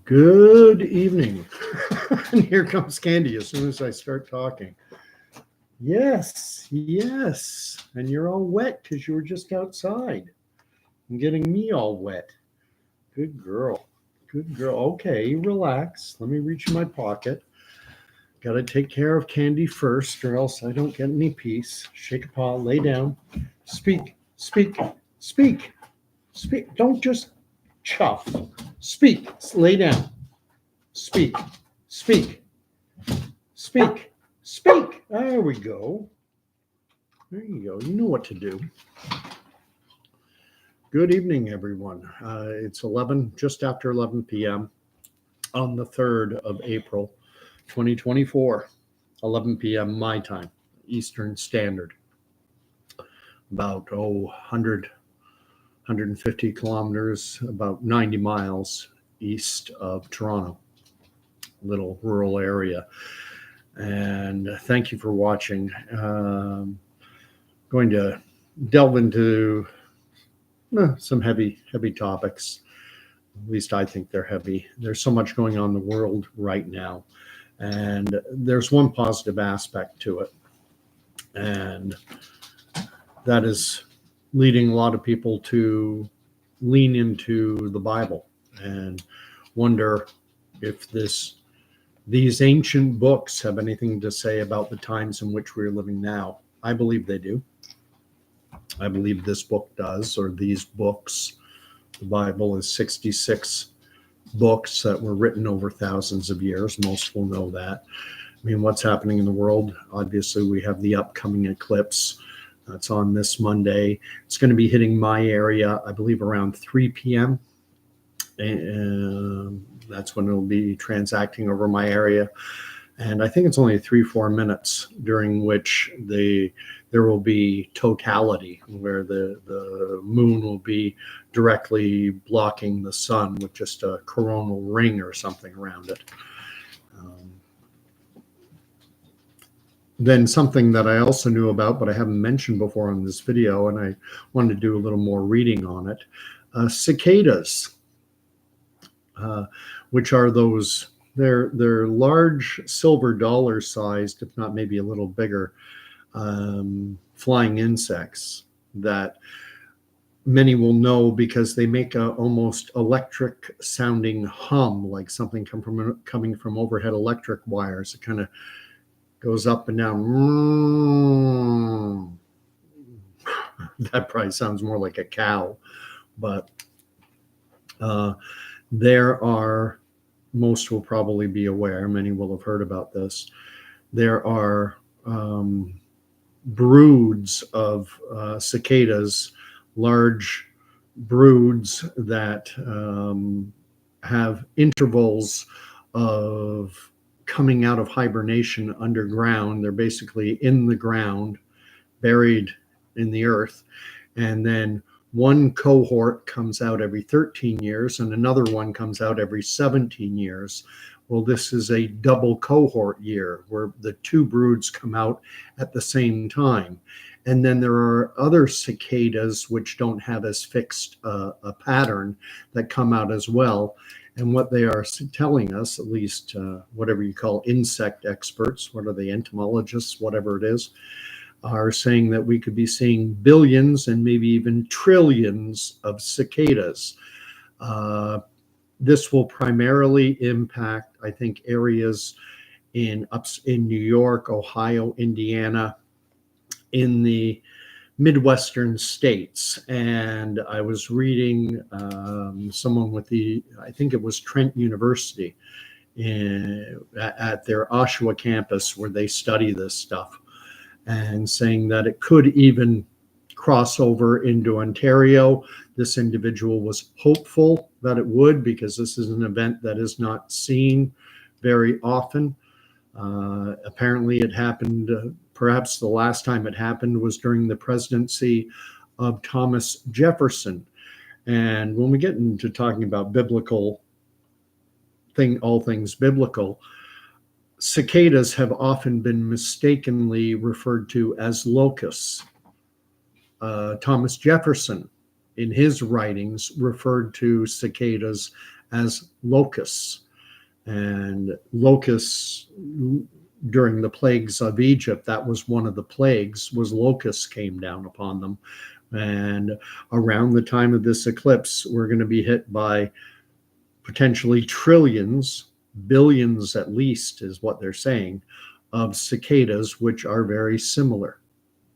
Good evening. And here comes Candy as soon as I start talking. Yes. And you're all wet because you were just outside and getting me all wet. Good girl. Okay, relax. Let me reach in my pocket. Got to take care of Candy first, or else I don't get any peace. Shake a paw, lay down. Speak. Don't just chuff. Speak. Lay down. Speak. There we go. There you go. You know what to do. Good evening, everyone. It's just after 11 p.m. on the 3rd of April, 2024, 11 p.m. my time, Eastern Standard. About 150 kilometers, about 90 miles east of Toronto, little rural area. And thank you for watching. Going to delve into some heavy topics. At least I think they're heavy. There's so much going on in the world right now. And there's one positive aspect to it. And that is leading a lot of people to lean into the Bible and wonder if these ancient books have anything to say about the times in which we're living now. I believe they do. I believe this book does, or these books. The Bible is 66 books that were written over thousands of years. Most will know that. I mean, what's happening in the world? Obviously, we have the upcoming eclipse. That's on this Monday. It's going to be hitting my area, I believe, around 3 p.m. And that's when it'll be transacting over my area. And I think it's only 3-4 minutes during which there will be totality, where the moon will be directly blocking the sun with just a coronal ring or something around it. Then something that I also knew about, but I haven't mentioned before on this video, and I wanted to do a little more reading on it. Cicadas, which are those, they're large silver dollar sized, if not maybe a little bigger, flying insects that many will know because they make a almost electric sounding hum, like something coming from overhead electric wires. It kind of goes up and down. That probably sounds more like a cow, but there are, most will probably be aware, many will have heard about this, there are broods of cicadas, large broods that have intervals of coming out of hibernation underground. They're basically in the ground, buried in the earth, and then one cohort comes out every 13 years and another one comes out every 17 years. Well, this is a double cohort year where the two broods come out at the same time. And then there are other cicadas which don't have as fixed a pattern that come out as well. And what they are telling us, at least whatever you call insect experts, what are they, entomologists, whatever it is, are saying that we could be seeing billions and maybe even trillions of cicadas. This will primarily impact, I think, areas in New York, Ohio, Indiana, in the Midwestern states. And I was reading someone with I think it was Trent University at their Oshawa campus where they study this stuff, and saying that it could even cross over into Ontario. This individual was hopeful that it would, because this is an event that is not seen very often. Apparently it happened, perhaps the last time it happened was during the presidency of Thomas Jefferson. And when we get into talking about all things biblical, cicadas have often been mistakenly referred to as locusts. Thomas Jefferson, in his writings, referred to cicadas as locusts. And locusts, during the plagues of Egypt, that was one of the plagues, was locusts came down upon them. And around the time of this eclipse, we're going to be hit by potentially trillions, billions at least, is what they're saying, of cicadas, which are very similar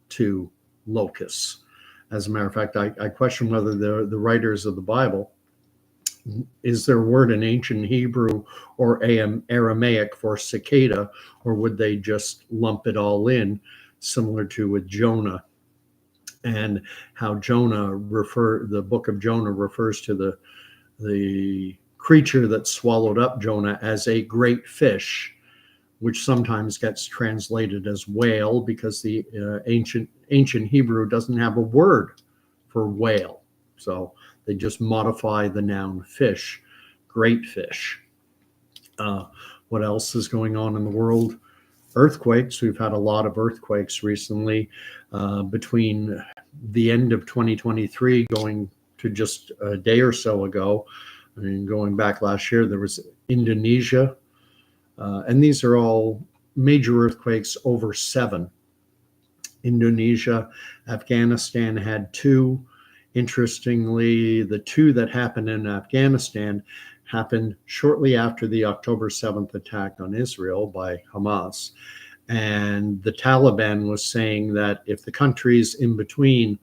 to locusts. As a matter of fact, I question whether the writers of the Bible, is there a word in ancient Hebrew or Aramaic for cicada, or would they just lump it all in, similar to with Jonah, and how the book of Jonah refers to the creature that swallowed up Jonah as a great fish, which sometimes gets translated as whale, because the ancient Hebrew doesn't have a word for whale. So they just modify the noun fish, great fish. What else is going on in the world? Earthquakes. We've had a lot of earthquakes recently, between the end of 2023 going to just a day or so ago. I mean, going back last year, there was Indonesia, and these are all major earthquakes over 7. Indonesia, Afghanistan had 2. Interestingly, the 2 that happened in Afghanistan happened shortly after the October 7th attack on Israel by Hamas. And the Taliban was saying that if the countries in between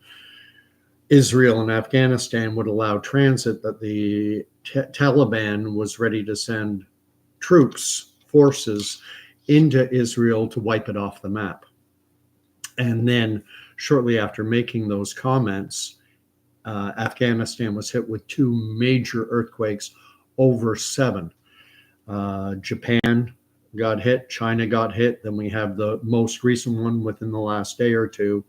Israel and Afghanistan would allow transit, that the Taliban was ready to send forces into Israel to wipe it off the map. And then shortly after making those comments, Afghanistan was hit with 2 major earthquakes over 7. Japan got hit, China got hit. Then we have the most recent one within the last day or two,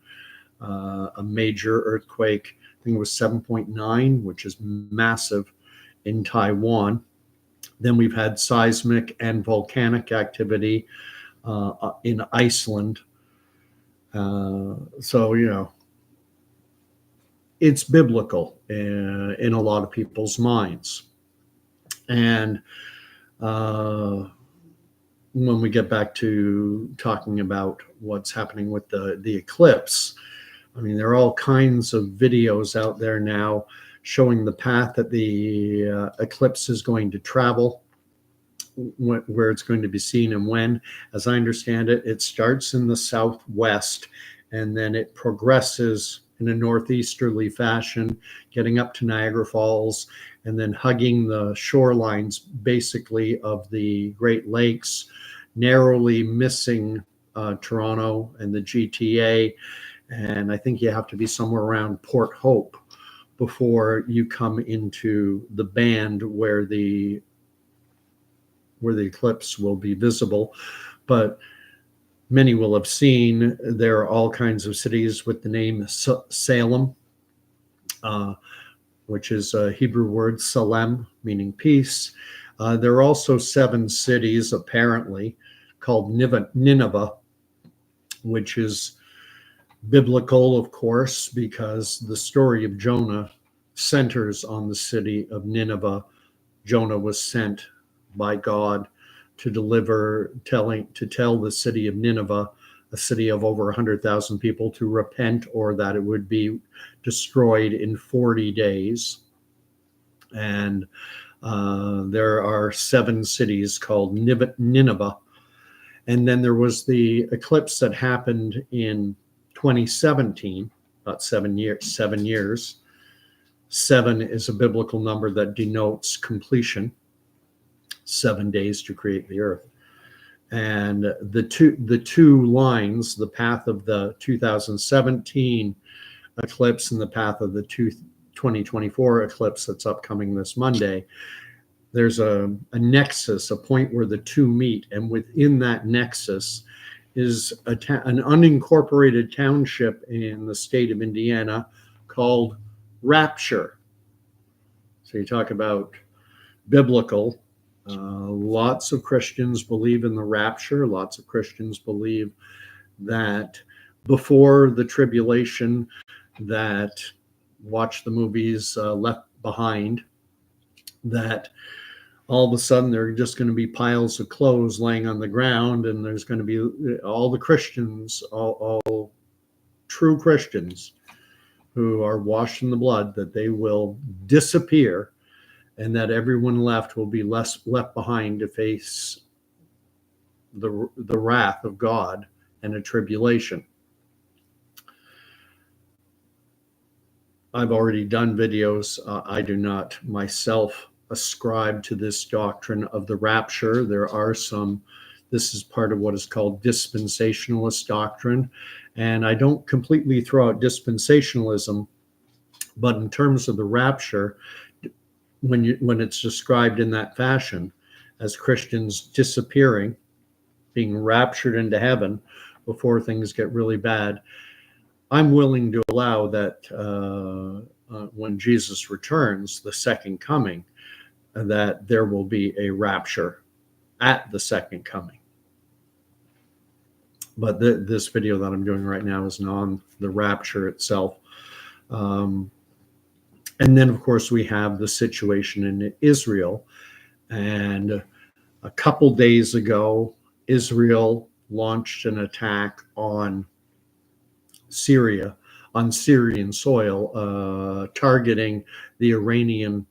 a major earthquake. I think it was 7.9, which is massive, in Taiwan. Then we've had seismic and volcanic activity in Iceland. So, it's biblical in a lot of people's minds. And when we get back to talking about what's happening with the eclipse, I mean, there are all kinds of videos out there now showing the path that the eclipse is going to travel, where it's going to be seen and when. As I understand it, it starts in the southwest and then it progresses in a northeasterly fashion, getting up to Niagara Falls and then hugging the shorelines basically of the Great Lakes, narrowly missing Toronto and the GTA. And I think you have to be somewhere around Port Hope before you come into the band where the eclipse will be visible. But many will have seen there are all kinds of cities with the name Salem, which is a Hebrew word, Salem, meaning peace. There are also 7 cities, apparently, called Nineveh, which is biblical, of course, because the story of Jonah centers on the city of Nineveh. Jonah was sent by God to tell the city of Nineveh, a city of over 100,000 people, to repent, or that it would be destroyed in 40 days. And there are 7 cities called Nineveh. And then there was the eclipse that happened in 2017, about 7 years. 7 is a biblical number that denotes completion. 7 days to create the earth. And the two lines, the path of the 2017 eclipse and the path of the 2024 eclipse that's upcoming this Monday, there's a nexus, a point where the 2 meet. And within that nexus is an unincorporated township in the state of Indiana called Rapture. So you talk about biblical. Lots of Christians believe in the rapture. Lots of Christians believe that before the tribulation, that watch the movies Left Behind, that all of a sudden there are just going to be piles of clothes laying on the ground, and there's going to be all the Christians, all true Christians who are washed in the blood, that they will disappear, and that everyone left will be left behind to face the wrath of God and a tribulation. I've already done videos. I do not myself ascribe to this doctrine of the rapture. There are some, this is part of what is called dispensationalist doctrine. And I don't completely throw out dispensationalism, but in terms of the rapture, when it's described in that fashion, as Christians disappearing, being raptured into heaven before things get really bad, I'm willing to allow that when Jesus returns, the second coming, that there will be a rapture at the second coming. But this video that I'm doing right now is on the rapture itself. And then, of course, we have the situation in Israel. And a couple days ago, Israel launched an attack on Syria, on Syrian soil, targeting the Iranian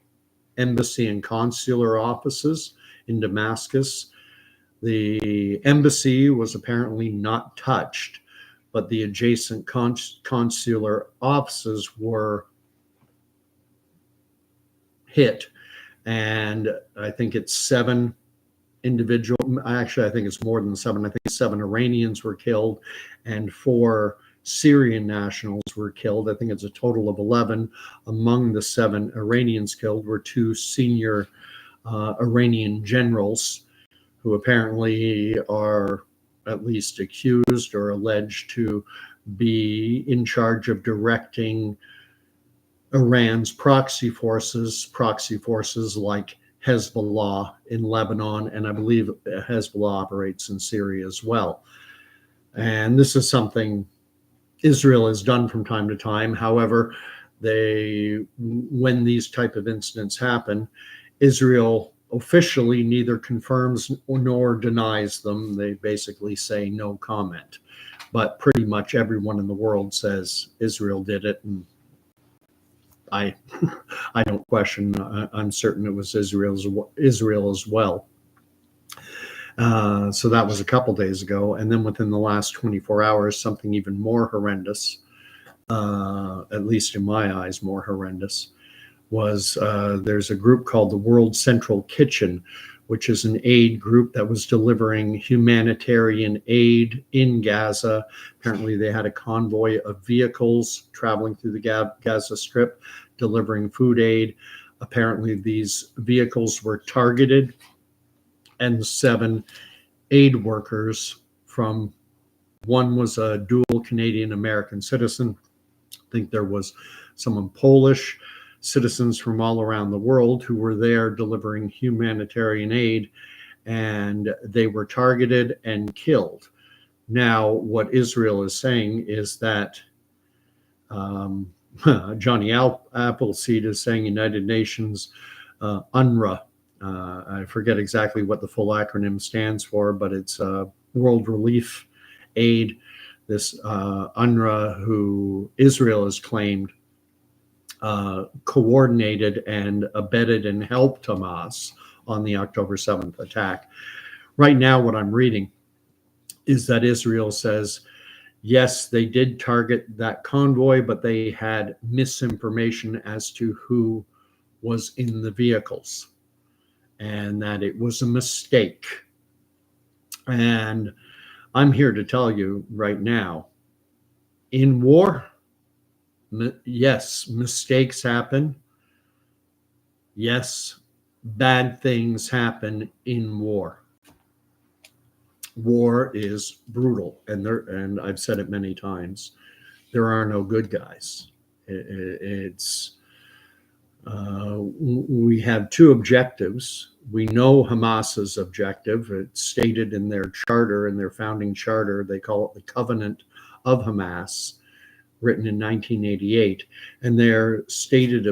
embassy and consular offices in Damascus. The embassy was apparently not touched, but the adjacent consular offices were hit. And I think it's 7 individual, actually, I think it's more than 7. I think 7 Iranians were killed and 4 Syrian nationals were killed. I think it's a total of 11. Among the 7 Iranians killed were 2 senior Iranian generals who apparently are at least accused or alleged to be in charge of directing Iran's proxy forces like Hezbollah in Lebanon, and I believe Hezbollah operates in Syria as well. And this is something Israel has done from time to time. However, when these type of incidents happen, Israel officially neither confirms nor denies them. They basically say no comment. But pretty much everyone in the world says Israel did it, and I don't question. I'm certain it was Israel as well. So that was a couple days ago. And then within the last 24 hours, something even more horrendous, at least in my eyes, more horrendous, was there's a group called the World Central Kitchen, which is an aid group that was delivering humanitarian aid in Gaza. Apparently they had a convoy of vehicles traveling through the Gaza Strip, delivering food aid. Apparently these vehicles were targeted, and 7 aid workers from, one was a dual Canadian American citizen. I think there was someone Polish, citizens from all around the world who were there delivering humanitarian aid, and they were targeted and killed. Now, what Israel is saying is that Johnny Appleseed is saying United Nations, UNRWA, I forget exactly what the full acronym stands for, but it's World Relief Aid. This UNRWA, who Israel has claimed coordinated and abetted and helped Hamas on the October 7th attack. Right now, what I'm reading is that Israel says, yes, they did target that convoy, but they had misinformation as to who was in the vehicles, and that it was a mistake. And I'm here to tell you right now, in war, yes, mistakes happen. Yes, bad things happen in war. War is brutal, and I've said it many times. There are no good guys. We have 2 objectives. We know Hamas's objective. It's stated in their charter, in their founding charter. They call it the Covenant of Hamas, written in 1988. And their stated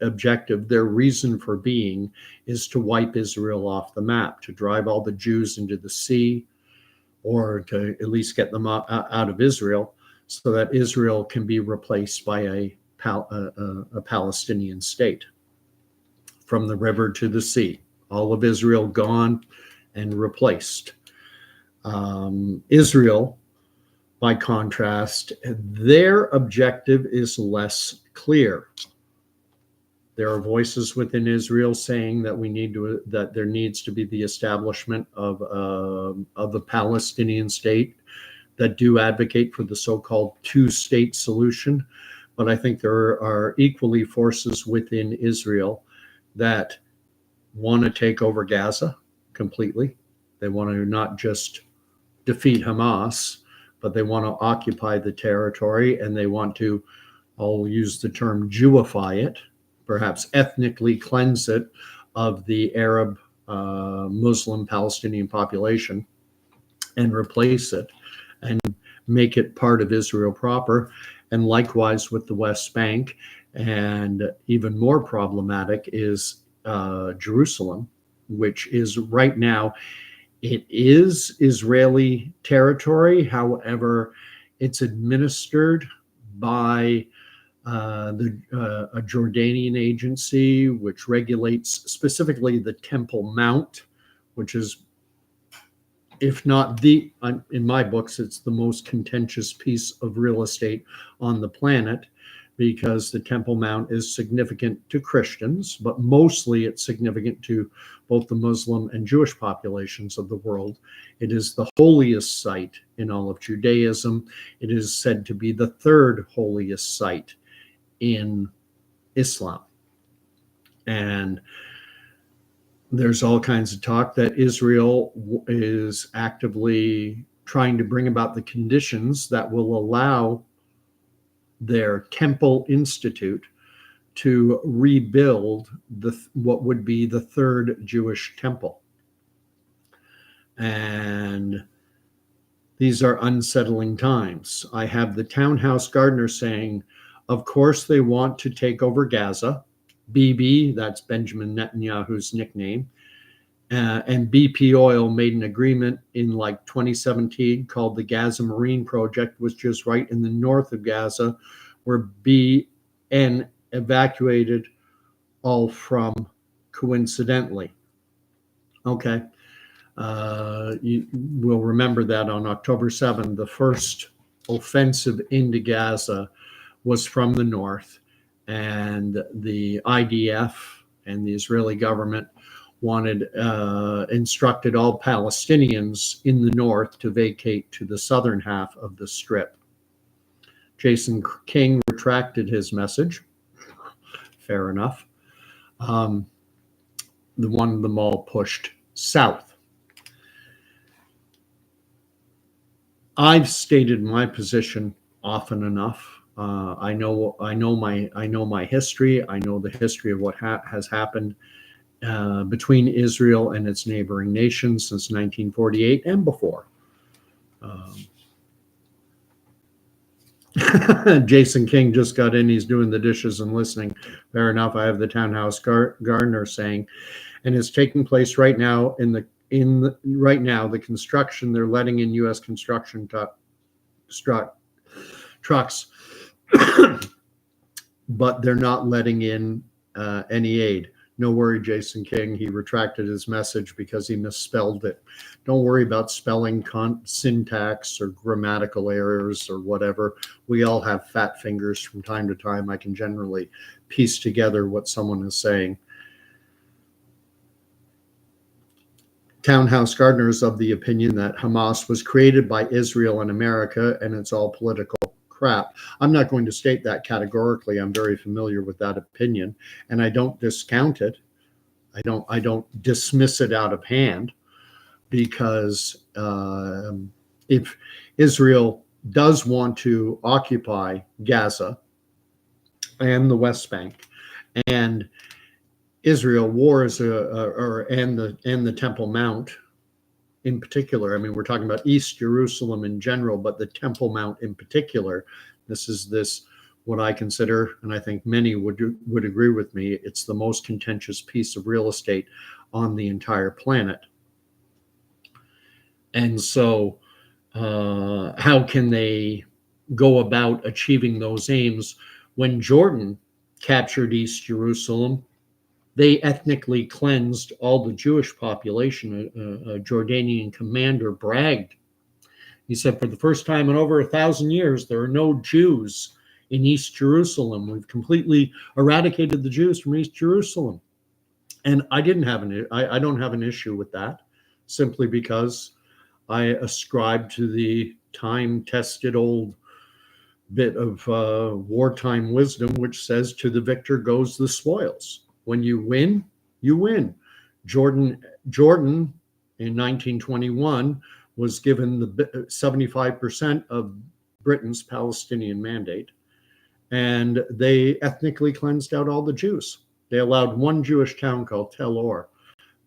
objective, their reason for being, is to wipe Israel off the map, to drive all the Jews into the sea, or to at least get them out of Israel, so that Israel can be replaced by a Palestinian state. From the river to the sea, all of Israel gone and replaced. Israel, by contrast, their objective is less clear. There are voices within Israel saying that that there needs to be the establishment of a Palestinian state, that do advocate for the so-called two-state solution. But I think there are equally forces within Israel that want to take over Gaza completely. They want to not just defeat Hamas, but they want to occupy the territory, and they want to, I'll use the term, Jewify it, perhaps ethnically cleanse it of the Arab, Muslim, Palestinian population, and replace it and make it part of Israel proper. And likewise with the West Bank. And even more problematic is Jerusalem, which is right now, it is Israeli territory. However, it's administered by a Jordanian agency, which regulates specifically the Temple Mount, which is, if not the, in my books, it's the most contentious piece of real estate on the planet, because the Temple Mount is significant to Christians, but mostly it's significant to both the Muslim and Jewish populations of the world. It is the holiest site in all of Judaism. It is said to be the third holiest site in Islam. And there's all kinds of talk that Israel is actively trying to bring about the conditions that will allow their Temple Institute to rebuild what would be the third Jewish temple. And these are unsettling times. I have the townhouse gardener saying, of course they want to take over Gaza. Bibi, that's Benjamin Netanyahu's nickname, and BP Oil made an agreement in like 2017 called the Gaza Marine Project, which is right in the north of Gaza, where BN evacuated all from, coincidentally. Okay. You will remember that on October 7th, the first offensive into Gaza was from the north, and the IDF and the Israeli government instructed all Palestinians in the north to vacate to the southern half of the Strip. Jason King retracted his message. Fair enough. The one of them all pushed south. I've stated my position often enough. I know my history. I know the history of what has happened between Israel and its neighboring nations since 1948 and before. Jason King just got in. He's doing the dishes and listening. Fair enough. I have the townhouse gardener saying, and it's taking place right now right now, the construction, they're letting in U.S. construction trucks, but they're not letting in any aid. No worry, Jason King. He retracted his message because he misspelled it. Don't worry about spelling, syntax, or grammatical errors or whatever. We all have fat fingers from time to time. I can generally piece together what someone is saying. Townhouse Gardener is of the opinion that Hamas was created by Israel and America, and it's all political crap. I'm not going to state that categorically. I'm very familiar with that opinion, and I don't discount it. I don't dismiss it out of hand, because if Israel does want to occupy Gaza and the West Bank, and Israel wars and the Temple Mount in particular. I mean, we're talking about East Jerusalem in general, but the Temple Mount in particular. This what I consider, and I think many would agree with me, it's the most contentious piece of real estate on the entire planet. And so how can they go about achieving those aims? When Jordan captured East Jerusalem, they ethnically cleansed all the Jewish population. A Jordanian commander bragged. He said, for the first time in over 1,000 years, there are no Jews in East Jerusalem. We've completely eradicated the Jews from East Jerusalem. And I don't have an issue with that, simply because I ascribe to the time-tested old bit of wartime wisdom, which says, to the victor goes the spoils. When you win, you win. Jordan in 1921 was given the 75% of Britain's Palestinian mandate, and they ethnically cleansed out all the Jews. They allowed one Jewish town called Tel Or,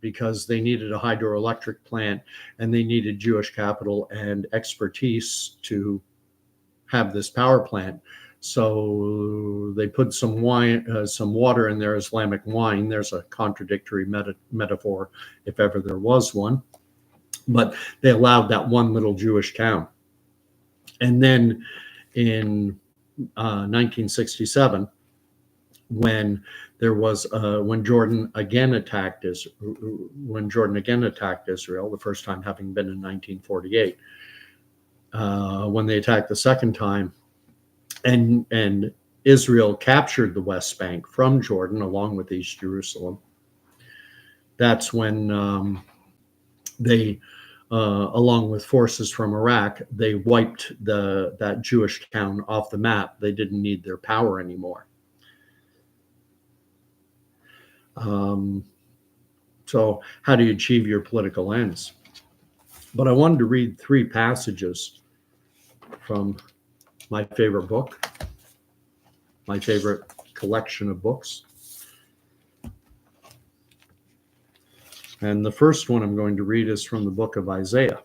because they needed a hydroelectric plant and they needed Jewish capital and expertise to have this power plant. So they put some water in their Islamic wine. There's a contradictory metaphor, if ever there was one. But they allowed that one little Jewish town. And then in 1967, when Jordan again attacked Israel, the first time having been in 1948, when they attacked the second time, and Israel captured the West Bank from Jordan along with East Jerusalem, that's when they, along with forces from Iraq, they wiped that Jewish town off the map. They didn't need their power anymore. So how do you achieve your political ends? But I wanted to read 3 passages from my favorite book, my favorite collection of books. And the first one I'm going to read is from the book of Isaiah.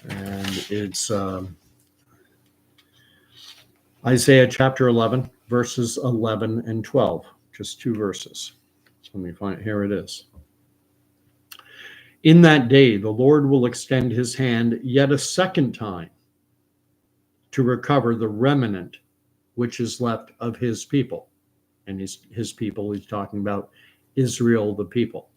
And it's Isaiah chapter 11, verses 11 and 12. Just 2 verses. So let me find it. Here it is. In that day, the Lord will extend his hand yet a second time to recover the remnant which is left of his people. And his people, he's talking about Israel, the people.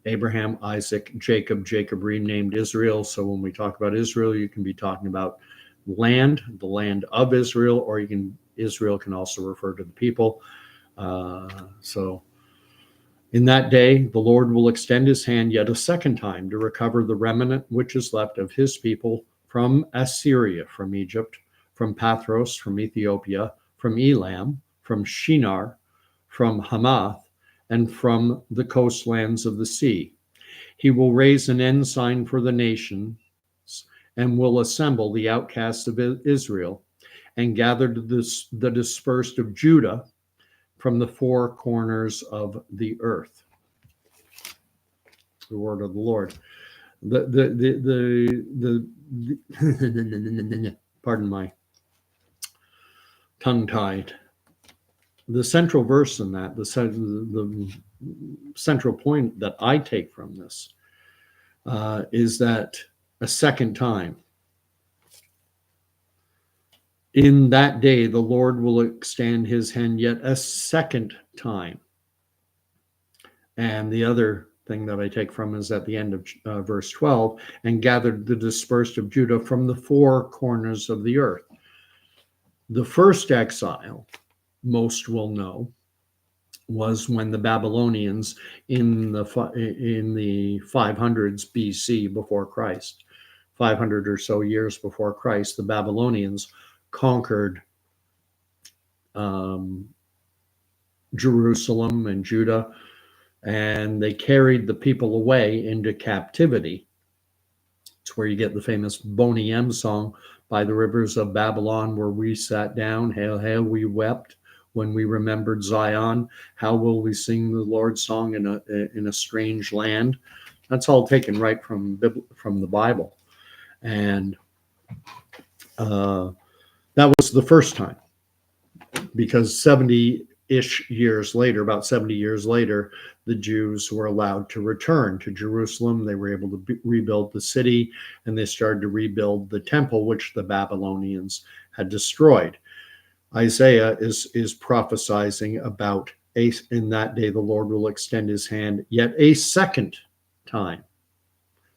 Abraham, Isaac, Jacob renamed Israel. So when we talk about Israel, you can be talking about land, the land of Israel, or Israel can also refer to the people. So in that day, the Lord will extend his hand yet a second time to recover the remnant which is left of his people from Assyria, from Egypt, from Pathros, from Ethiopia, from Elam, from Shinar, from Hamath, and from the coastlands of the sea. He will raise an ensign for the nations and will assemble the outcasts of Israel and gather the dispersed of Judah from the 4 corners of the earth. The word of the Lord. Pardon my tongue-tied. The central verse in that, the central point that I take from this is that a second time, in that day, the Lord will extend his hand yet a second time. And the other thing that I take from is at the end of verse 12, and gathered the dispersed of Judah from the 4 corners of the earth. The first exile, most will know, was when the Babylonians in the 500s BC before Christ, 500 or so years before Christ, the Babylonians conquered Jerusalem and Judah, and they carried the people away into captivity. It's where you get the famous Boney M song, by the rivers of Babylon where we sat down, hail, hail, we wept when we remembered Zion. How will we sing the Lord's song in a strange land? That's all taken right from the Bible. And That was the first time, because 70-ish years later, about 70 years later, the Jews were allowed to return to Jerusalem. They were able to rebuild the city, and they started to rebuild the temple, which the Babylonians had destroyed. Isaiah is prophesizing about in that day the Lord will extend his hand yet a second time.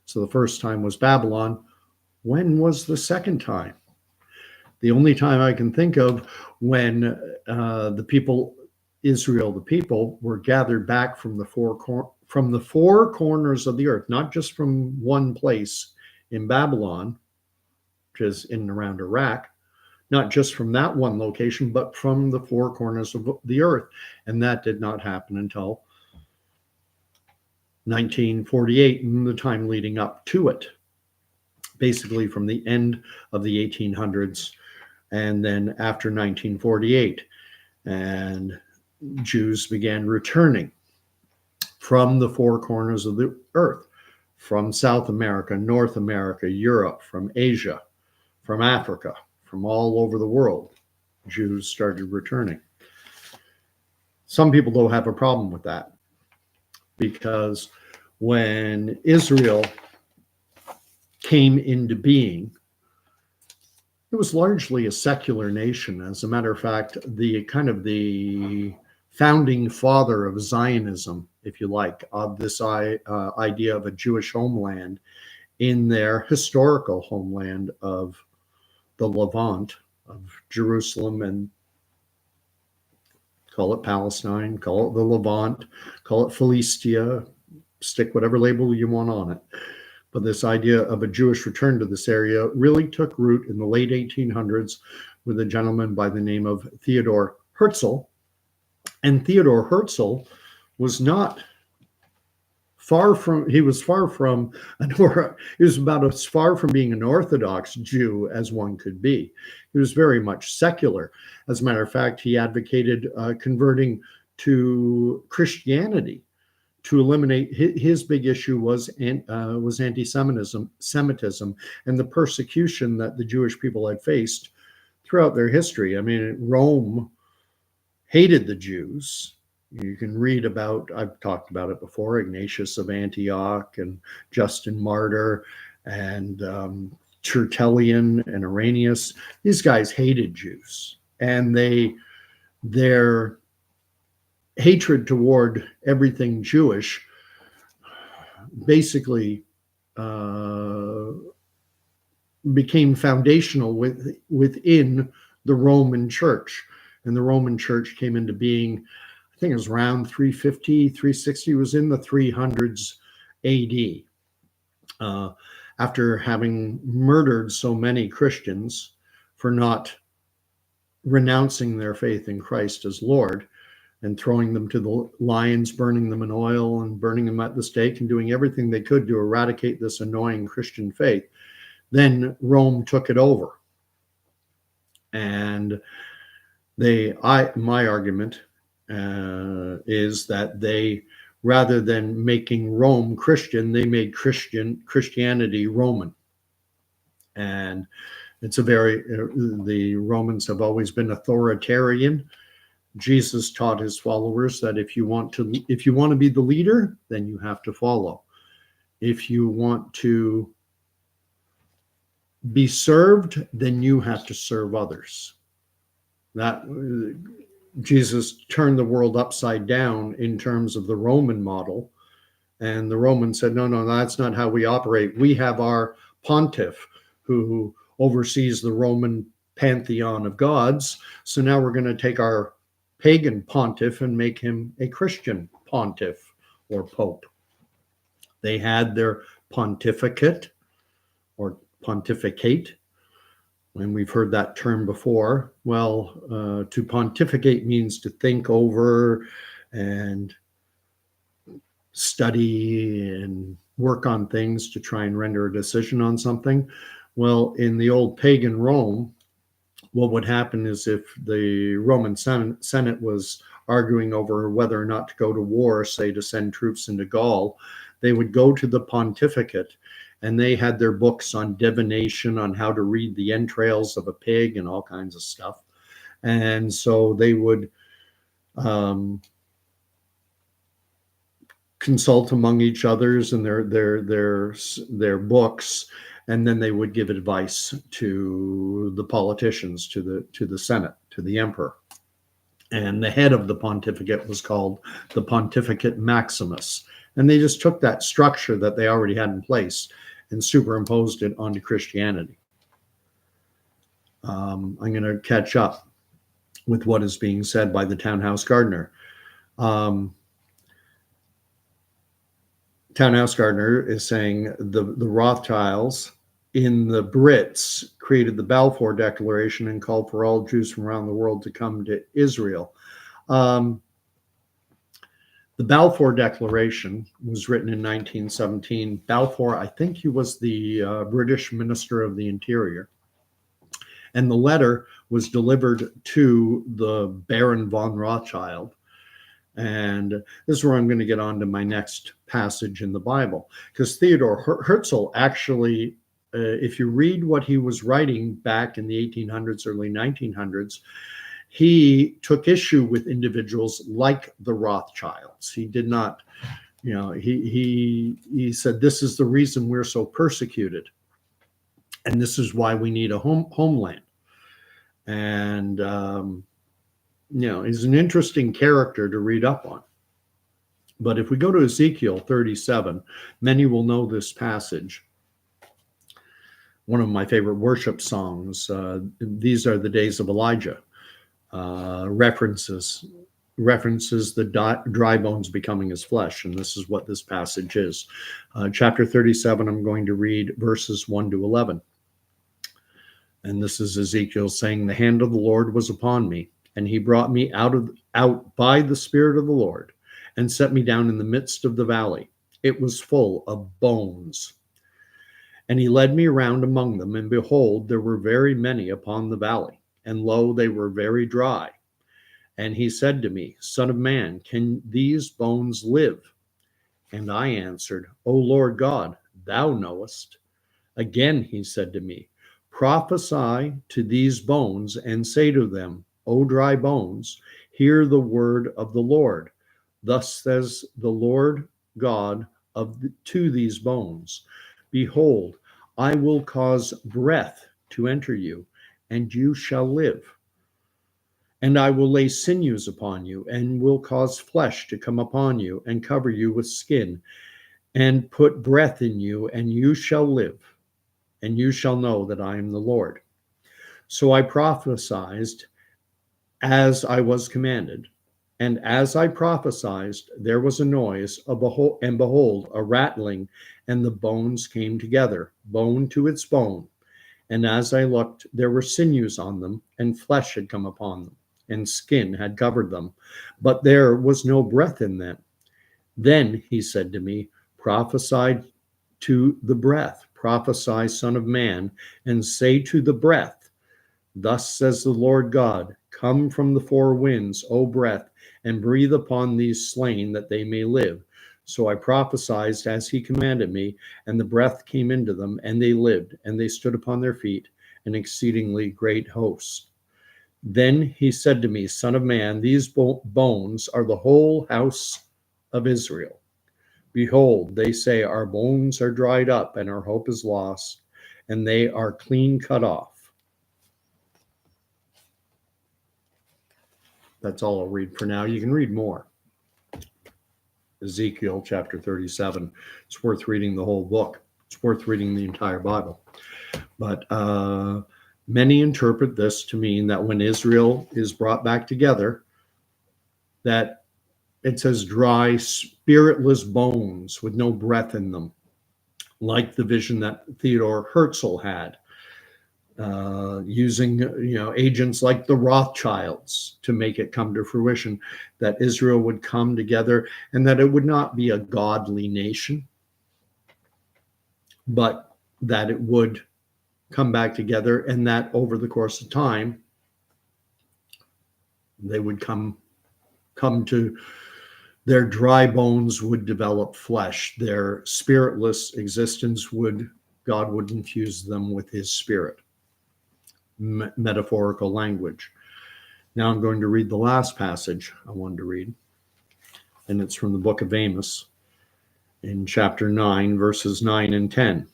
So the first time was Babylon. When was the second time? The only time I can think of, when the people, Israel, the people, were gathered back from the four corners of the earth, not just from one place in Babylon, which is in and around Iraq, not just from that one location, but from the four corners of the earth. And that did not happen until 1948 and the time leading up to it, basically from the end of the 1800s and then after 1948. And Jews began returning from the four corners of the earth, from South America, North America, Europe, from Asia, from Africa, from all over the world. Jews started returning. Some people don't have a problem with that, because when Israel came into being, it was largely a secular nation. As a matter of fact, the founding father of Zionism, if you like, of this idea of a Jewish homeland in their historical homeland of the Levant, of Jerusalem, and call it Palestine, call it the Levant, call it Philistia, stick whatever label you want on it. But this idea of a Jewish return to this area really took root in the late 1800s with a gentleman by the name of Theodor Herzl. And Theodor Herzl was not far from, he was about as far from being an Orthodox Jew as one could be. He was very much secular. As a matter of fact, he advocated converting to Christianity to eliminate. His big issue was anti-Semitism, and the persecution that the Jewish people had faced throughout their history. I mean, Rome hated the Jews. You can read about, I've talked about it before, Ignatius of Antioch and Justin Martyr and Tertullian and Irenaeus. These guys hated Jews, and their hatred toward everything Jewish basically became foundational within the Roman Church. And the Roman Church came into being, I think it was around 350, 360, it was in the 300s AD. After having murdered so many Christians for not renouncing their faith in Christ as Lord, and throwing them to the lions, burning them in oil and burning them at the stake, and doing everything they could to eradicate this annoying Christian faith. Then Rome took it over. And my argument is that they, rather than making Rome Christian, they made Christianity Roman. And it's the Romans have always been authoritarian. Jesus taught his followers that if you want to be the leader, then you have to follow. If you want to be served, then you have to serve others. That Jesus turned the world upside down in terms of the Roman model, and the Romans said, no, that's not how we operate. We have our pontiff who oversees the Roman pantheon of gods. So now we're going to take our pagan pontiff and make him a Christian pontiff or pope. They had their pontificate or pontificate, and we've heard that term before. Well, to pontificate means to think over and study and work on things to try and render a decision on something. Well, in the old pagan Rome, what would happen is if the Roman Senate was arguing over whether or not to go to war, say to send troops into Gaul, they would go to the pontificate and they had their books on divination, on how to read the entrails of a pig and all kinds of stuff. And so they would consult among each others and their books, and then they would give advice to the politicians, to the Senate, to the emperor. And the head of the pontificate was called the Pontificate Maximus. And they just took that structure that they already had in place and superimposed it onto Christianity. I'm going to catch up with what is being said by the townhouse gardener. Townhouse gardener is saying the Rothschilds in the Brits created the Balfour Declaration and called for all Jews from around the world to come to Israel. The Balfour Declaration was written in 1917. Balfour, I think he was the British Minister of the Interior. And the letter was delivered to the Baron von Rothschild. And this is where I'm going to get on to my next passage in the Bible. Because Theodor Herzl actually, if you read what he was writing back in the 1800s, early 1900s, he took issue with individuals like the Rothschilds. He did not, he said, this is the reason we're so persecuted. And this is why we need a homeland. And, he's an interesting character to read up on. But if we go to Ezekiel 37, many will know this passage. One of my favorite worship songs, These Are the Days of Elijah, references the dry bones becoming his flesh. And this is what this passage is. Chapter 37, I'm going to read verses 1 to 11. And this is Ezekiel saying, the hand of the Lord was upon me, and he brought me out by the Spirit of the Lord, and set me down in the midst of the valley. It was full of bones. And he led me around among them, and behold, there were very many upon the valley, and lo, they were very dry. And he said to me, Son of man, can these bones live? And I answered, O Lord God, thou knowest. Again he said to me, prophesy to these bones, and say to them, O dry bones, hear the word of the Lord. Thus says the Lord God to these bones, behold, I will cause breath to enter you, and you shall live. And I will lay sinews upon you, and will cause flesh to come upon you, and cover you with skin, and put breath in you, and you shall live, and you shall know that I am the Lord. So I prophesied as I was commanded. And as I prophesied, there was a noise, and behold, a rattling, and the bones came together, bone to its bone. And as I looked, there were sinews on them, and flesh had come upon them, and skin had covered them, but there was no breath in them. Then he said to me, prophesy to the breath, prophesy, Son of man, and say to the breath, thus says the Lord God, come from the four winds, O breath, and breathe upon these slain that they may live. So I prophesied as he commanded me, and the breath came into them, and they lived, and they stood upon their feet, an exceedingly great host. Then he said to me, Son of man, these bones are the whole house of Israel. Behold, they say, our bones are dried up, and our hope is lost, and they are clean cut off. That's all I'll read for now. You can read more. Ezekiel chapter 37. It's worth reading the whole book. It's worth reading the entire Bible. But many interpret this to mean that when Israel is brought back together, that it says dry, spiritless bones with no breath in them, like the vision that Theodor Herzl had, using agents like the Rothschilds to make it come to fruition, that Israel would come together and that it would not be a godly nation, but that it would come back together, and that over the course of time they would come to their dry bones would develop flesh, their spiritless existence would God would infuse them with his spirit. Metaphorical language. Now I'm going to read the last passage I wanted to read, and it's from the book of Amos in chapter 9, verses 9 and 10.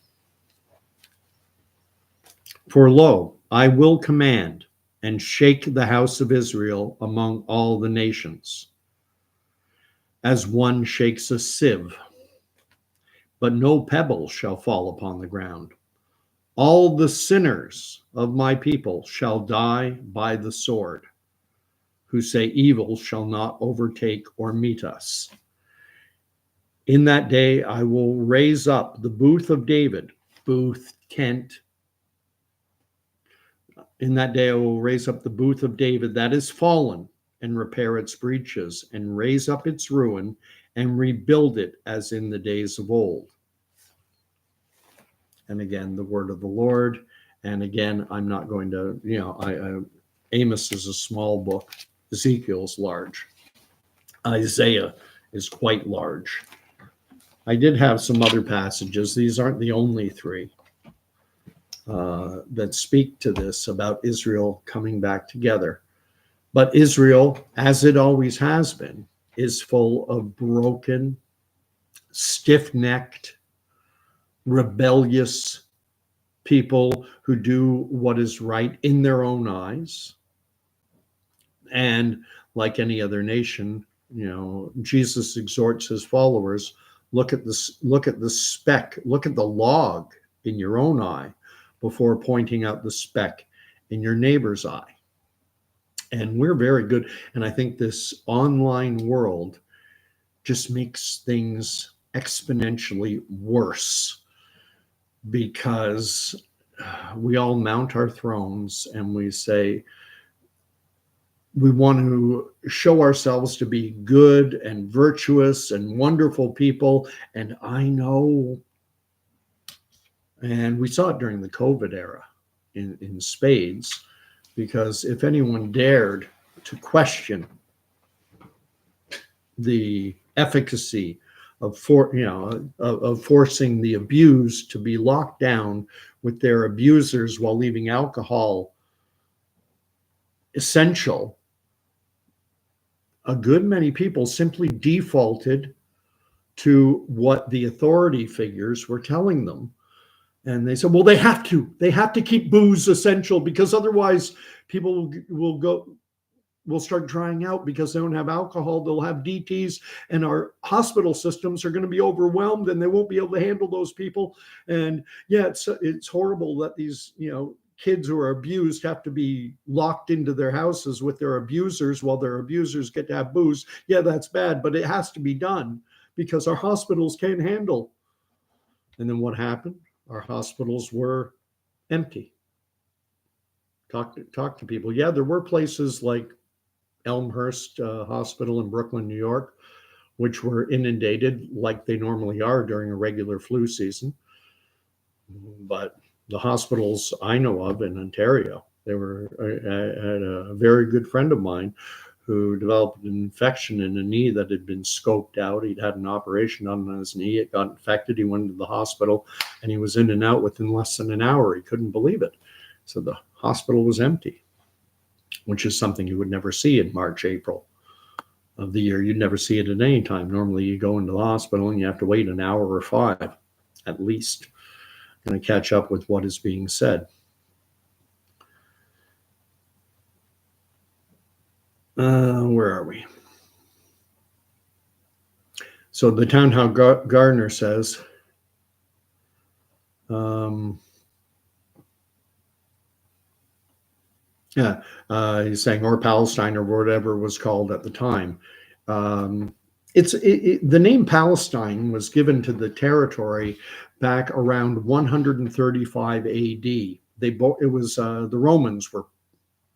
For lo, I will command and shake the house of Israel among all the nations, as one shakes a sieve, but no pebble shall fall upon the ground. All the sinners of my people shall die by the sword, who say evil shall not overtake or meet us. In that day I will raise up the booth of David, booth, tent. In that day I will raise up the booth of David that is fallen, and repair its breaches, and raise up its ruin, and rebuild it as in the days of old. And again, the word of the Lord. And again, I'm not going to, Amos is a small book. Ezekiel's large. Isaiah is quite large. I did have some other passages. These aren't the only three that speak to this about Israel coming back together. But Israel, as it always has been, is full of broken, stiff-necked, rebellious people who do what is right in their own eyes. And like any other nation, Jesus exhorts his followers, look at the speck, look at the log in your own eye before pointing out the speck in your neighbor's eye. And we're very good. And I think this online world just makes things exponentially worse, because we all mount our thrones and we say, we want to show ourselves to be good and virtuous and wonderful people. And I know, and we saw it during the COVID era in spades, because if anyone dared to question the efficacy of forcing the abused to be locked down with their abusers while leaving alcohol essential, a good many people simply defaulted to what the authority figures were telling them. And they said, well, they have to keep booze essential, because otherwise people will start drying out because they don't have alcohol. They'll have DTs, and our hospital systems are going to be overwhelmed, and they won't be able to handle those people. And yeah, it's horrible that these, kids who are abused have to be locked into their houses with their abusers while their abusers get to have booze. Yeah, that's bad, but it has to be done because our hospitals can't handle. And then what happened? Our hospitals were empty. Talk to people. Yeah, there were places like Elmhurst Hospital in Brooklyn, New York, which were inundated like they normally are during a regular flu season. But the hospitals I know of in Ontario, I had a very good friend of mine who developed an infection in a knee that had been scoped out. He'd had an operation on his knee. It got infected. He went to the hospital, and he was in and out within less than an hour. He couldn't believe it. So the hospital was empty, which is something you would never see in March, April of the year. You'd never see it at any time. Normally you go into the hospital and you have to wait an hour or 5 at least, and to catch up with what is being said. Where are we? So the Town Hall Gardener says, he's saying, or Palestine, or whatever it was called at the time. The name Palestine was given to the territory back around 135 AD. The Romans were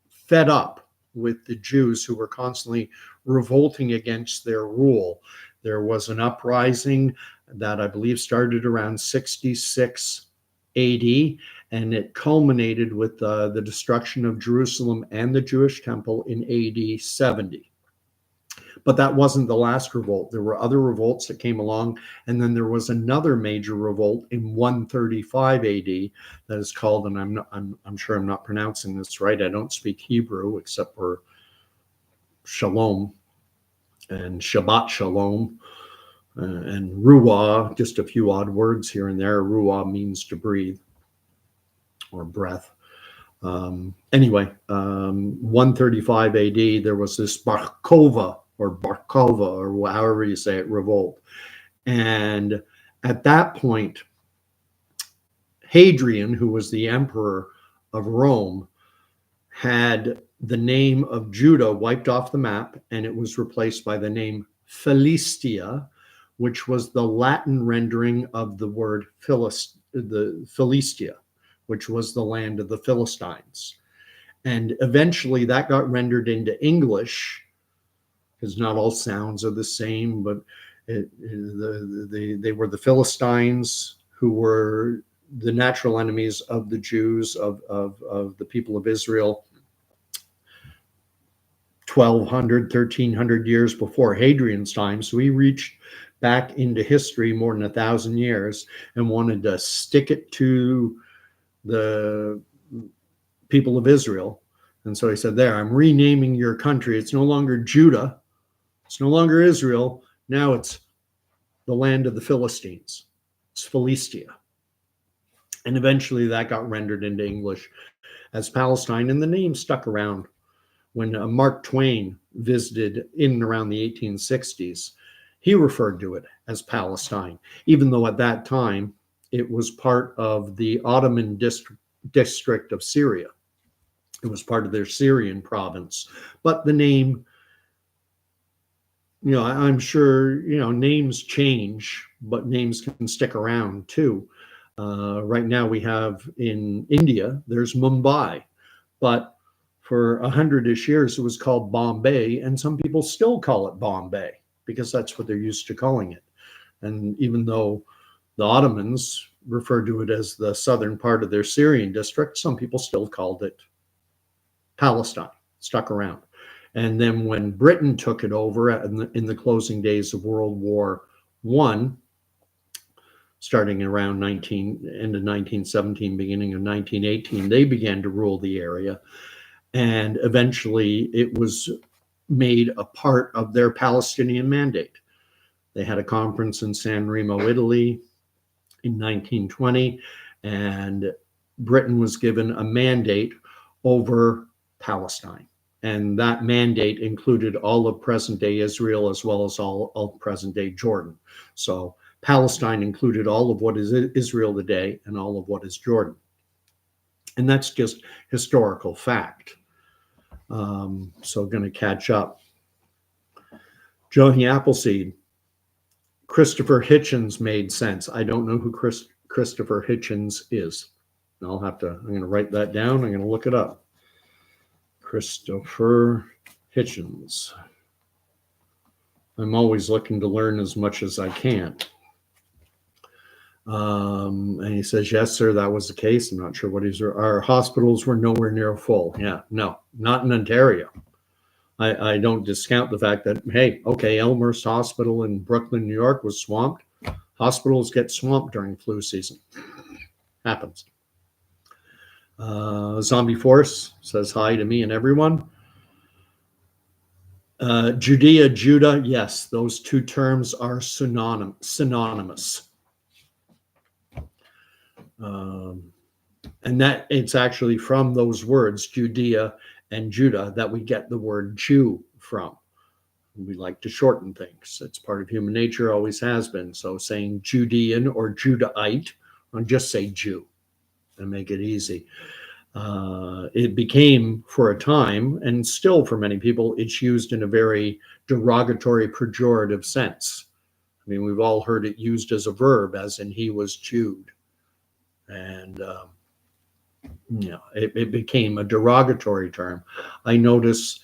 fed up with the Jews who were constantly revolting against their rule. There was an uprising that I believe started around 66 AD, and it culminated with the destruction of Jerusalem and the Jewish temple in AD 70. But that wasn't the last revolt. There were other revolts that came along, and then there was another major revolt in 135 AD that is called, and I'm sure I'm not pronouncing this right. I don't speak Hebrew except for Shalom and Shabbat Shalom and Ruah, just a few odd words here and there. Ruah means to breathe or breath. Anyway, 135 AD, there was this Barkova or however you say it, revolt. And at that point, Hadrian, who was the emperor of Rome, had the name of Judah wiped off the map, and it was replaced by the name Philistia, which was the Latin rendering of the word Philistia, which was the land of the Philistines. And eventually that got rendered into English, because not all sounds are the same, but they were the Philistines, who were the natural enemies of the Jews, of the people of Israel, 1,200, 1,300 years before Hadrian's time. So he reached back into history more than 1,000 years and wanted to stick it to the people of Israel. And so he said, there, I'm renaming your country. It's no longer Judah. It's no longer Israel. Now it's the land of the Philistines. It's Philistia. And eventually that got rendered into English as Palestine, and the name stuck around. When Mark Twain visited in and around the 1860s, he referred to it as Palestine, even though at that time it was part of the Ottoman district of Syria. It was part of their Syrian province. But the name, I'm sure, names change, but names can stick around too. Right now we have in India, there's Mumbai, but for 100-ish years it was called Bombay, and some people still call it Bombay because that's what they're used to calling it. And even though the Ottomans referred to it as the southern part of their Syrian district, some people still called it Palestine, stuck around. And then when Britain took it over in the closing days of World War I, starting around end of 1917, beginning of 1918, they began to rule the area. And eventually it was made a part of their Palestinian mandate. They had a conference in San Remo, Italy in 1920, and Britain was given a mandate over Palestine. And that mandate included all of present-day Israel as well as all of present-day Jordan. So Palestine included all of what is Israel today and all of what is Jordan. And that's just historical fact. So going to catch up. Joey Appleseed, Christopher Hitchens made sense. I don't know who Christopher Hitchens is. I'm going to write that down. I'm going to look it up. Christopher Hitchens. I'm always looking to learn as much as I can. And he says, yes, sir, that was the case. I'm not sure what our hospitals were nowhere near full. Yeah, no, not in Ontario. I don't discount the fact that, hey, okay, Elmhurst Hospital in Brooklyn, New York was swamped. Hospitals get swamped during flu season. Happens. Zombie Force says hi to me and everyone. Judea, Judah, yes, those two terms are synonymous. And that it's actually from those words, Judea and Judah, that we get the word Jew from. We like to shorten things. It's part of human nature, always has been. So saying Judean or Judahite, or just say Jew and make it easy. It became, for a time, and still for many people, it's used in a very derogatory, pejorative sense. I mean, we've all heard it used as a verb, as in he was Jewed. And, it became a derogatory term. I notice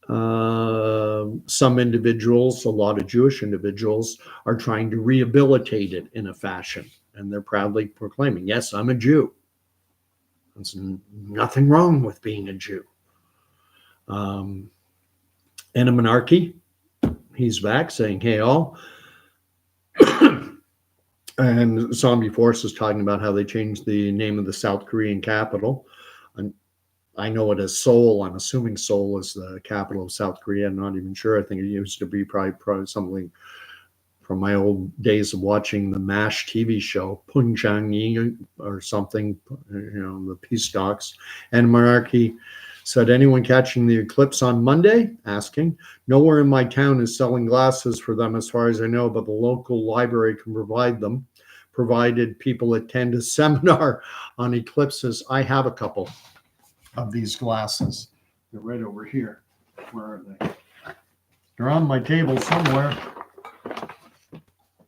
some individuals, a lot of Jewish individuals, are trying to rehabilitate it in a fashion. And they're proudly proclaiming, yes, I'm a Jew. There's nothing wrong with being a Jew. And a monarchy, he's back saying, hey, all. And Zombie Force is talking about how they changed the name of the South Korean capital. And I know it as Seoul. I'm assuming Seoul is the capital of South Korea. I'm not even sure. I think it used to be probably something from my old days of watching the MASH TV show, Punjang or something, the peace talks. And Monarchy said, anyone catching the eclipse on Monday? Asking. Nowhere in my town is selling glasses for them as far as I know, but the local library can provide them, provided people attend a seminar on eclipses. I have a couple of these glasses. They're right over here. Where are they? They're on my table somewhere.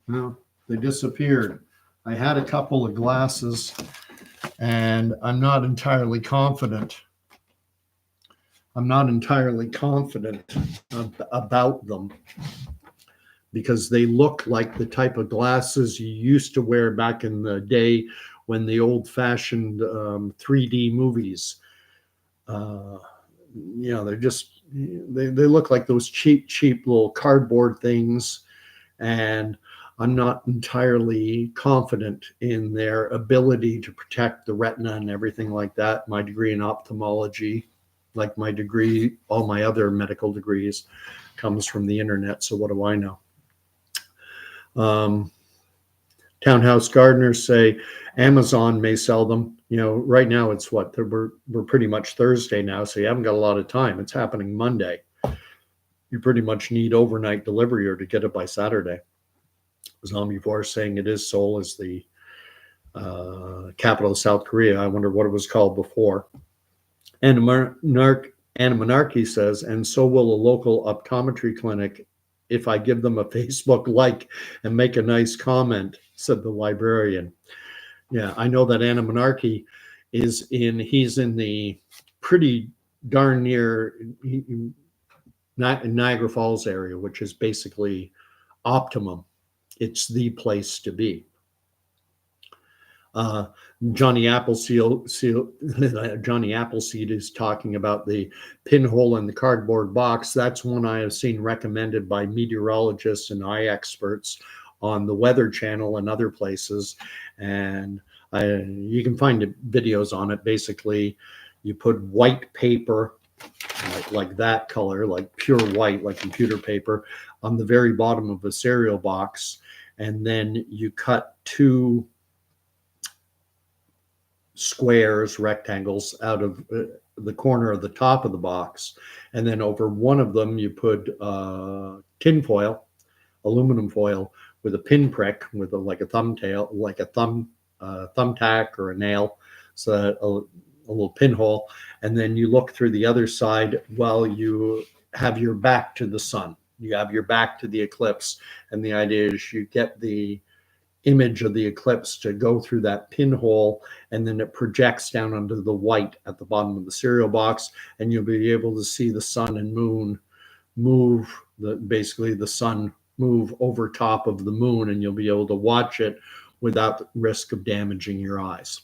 No, they disappeared. I had a couple of glasses, and I'm not entirely confident. About them because they look like the type of glasses you used to wear back in the day when the old-fashioned 3D movies. They're just they look like those cheap little cardboard things, and I'm not entirely confident in their ability to protect the retina and everything like that. My degree in ophthalmology, like my degree, all my other medical degrees, comes from the internet. So what do I know? Townhouse gardeners say Amazon may sell them. Right now it's what? We're pretty much Thursday now, so you haven't got a lot of time. It's happening Monday. You pretty much need overnight delivery or to get it by Saturday. Zombie Force saying it is Seoul is the capital of South Korea. I wonder what it was called before. And Monarchy says, and so will a local optometry clinic if I give them a Facebook like and make a nice comment, said the librarian. Yeah, I know that Anna Monarchy he's in the pretty darn near Niagara Falls area, which is basically optimum. It's the place to be. Johnny Appleseed is talking about the pinhole in the cardboard box. That's one I have seen recommended by meteorologists and eye experts on the Weather Channel and other places. And you can find videos on it. Basically, you put white paper, like that color, like pure white, like computer paper, on the very bottom of a cereal box. And then you cut 2 squares, rectangles out of the corner of the top of the box. And then over one of them, you put tin foil, aluminum foil with a pinprick with like a thumbtack or a nail. So a little pinhole. And then you look through the other side while you have your back to the sun. You have your back to the eclipse. And the idea is you get the image of the eclipse to go through that pinhole, and then it projects down onto the white at the bottom of the cereal box, and you'll be able to see the sun and moon move, basically the sun move over top of the moon, and you'll be able to watch it without risk of damaging your eyes.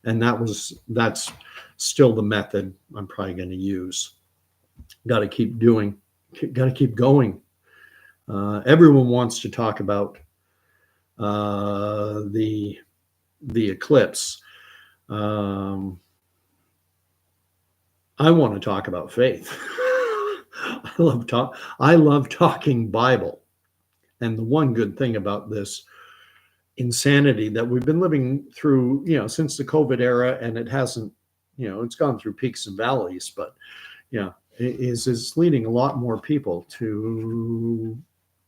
And that's still the method I'm probably going to use. Got to keep going. Everyone wants to talk about the eclipse. I want to talk about faith. I love talking Bible. And the one good thing about this insanity that we've been living through, since the COVID era, and it hasn't, it's gone through peaks and valleys, but is leading a lot more people to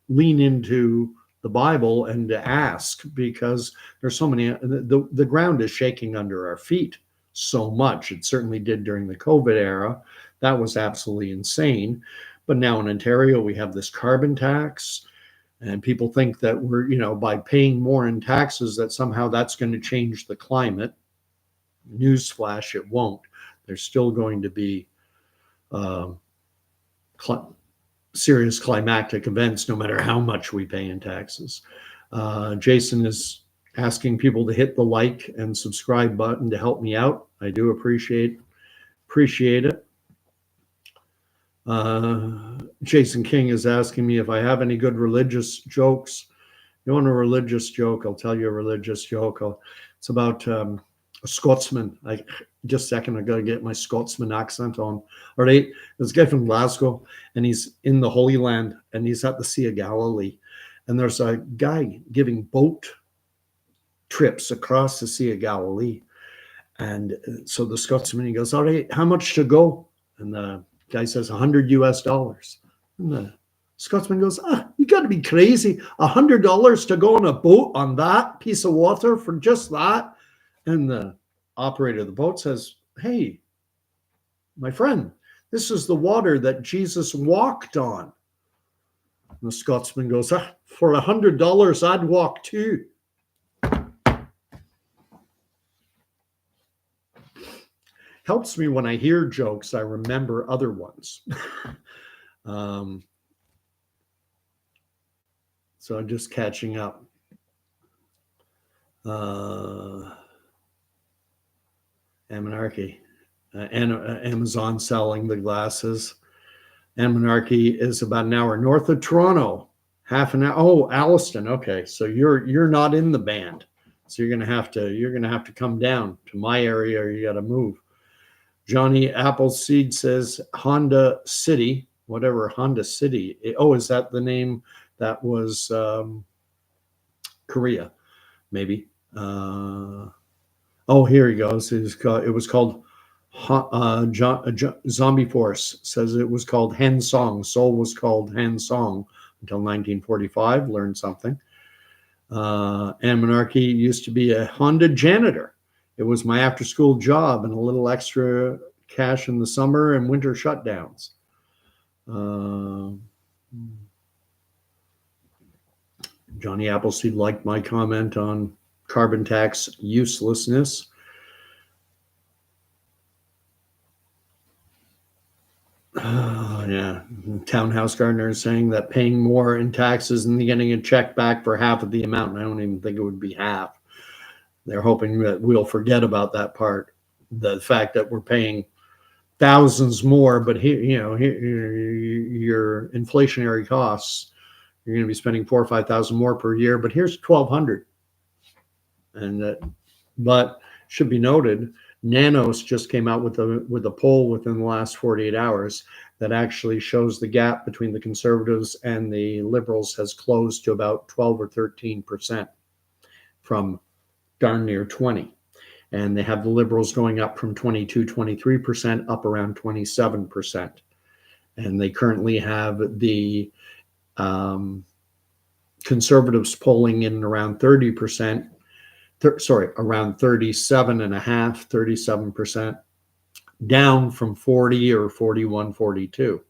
lean into the Bible and to ask, because there's so many, the ground is shaking under our feet so much. It certainly did during the COVID era. That was absolutely insane. But now in Ontario, we have this carbon tax, and people think that we're, by paying more in taxes, that somehow that's going to change the climate. Newsflash, it won't. There's still going to be serious climactic events no matter how much we pay in taxes. Jason is asking people to hit the like and subscribe button to help me out. I do appreciate it. Jason King is asking me if I have any good religious jokes. You want a religious joke? I'll tell you a religious joke. It's about a Scotsman. Just a second, I got to get my Scotsman accent on. All right, there's a guy from Glasgow, and he's in the Holy Land, and he's at the Sea of Galilee, and there's a guy giving boat trips across the Sea of Galilee, and so the Scotsman, he goes, "All right, how much to go?" And the guy says, $100. And the Scotsman goes, "You got to be crazy. $100 to go on a boat on that piece of water for just that?" And the operator of the boat says, "Hey, my friend, this is the water that Jesus walked on." And the Scotsman goes, "For $100, I'd walk too." Helps me when I hear jokes, I remember other ones. So I'm just catching up. Amonarchy. Amazon selling the glasses. Amonarchy is about an hour north of Toronto. Half an hour. Oh, Alliston. Okay, so you're not in the band, so you're gonna have to come down to my area, or you got to move. Johnny Appleseed says Honda City, whatever Honda City. Oh, is that the name that was Korea? Maybe. Oh, here he goes. It was called Zombie Force says it was called Hen Song. Seoul was called Hen Song until 1945. Learned something. Monarchy used to be a Honda janitor. It was my after-school job and a little extra cash in the summer and winter shutdowns. Johnny Appleseed liked my comment on carbon tax uselessness. Yeah, Townhouse Gardener is saying that paying more in taxes and getting a check back for half of the amount. I don't even think it would be half. They're hoping that we'll forget about that part. The fact that we're paying thousands more, but here, your inflationary costs, you're going to be spending $4,000 or $5,000 more per year, but here's $1,200. And but should be noted, Nanos just came out with a poll within the last 48 hours that actually shows the gap between the conservatives and the liberals has closed to about 12 or 13% from darn near 20. And they have the liberals going up from 22, 23% up around 27%. And they currently have the conservatives polling in around 30%, around 37%, down from 40 or 41, 42.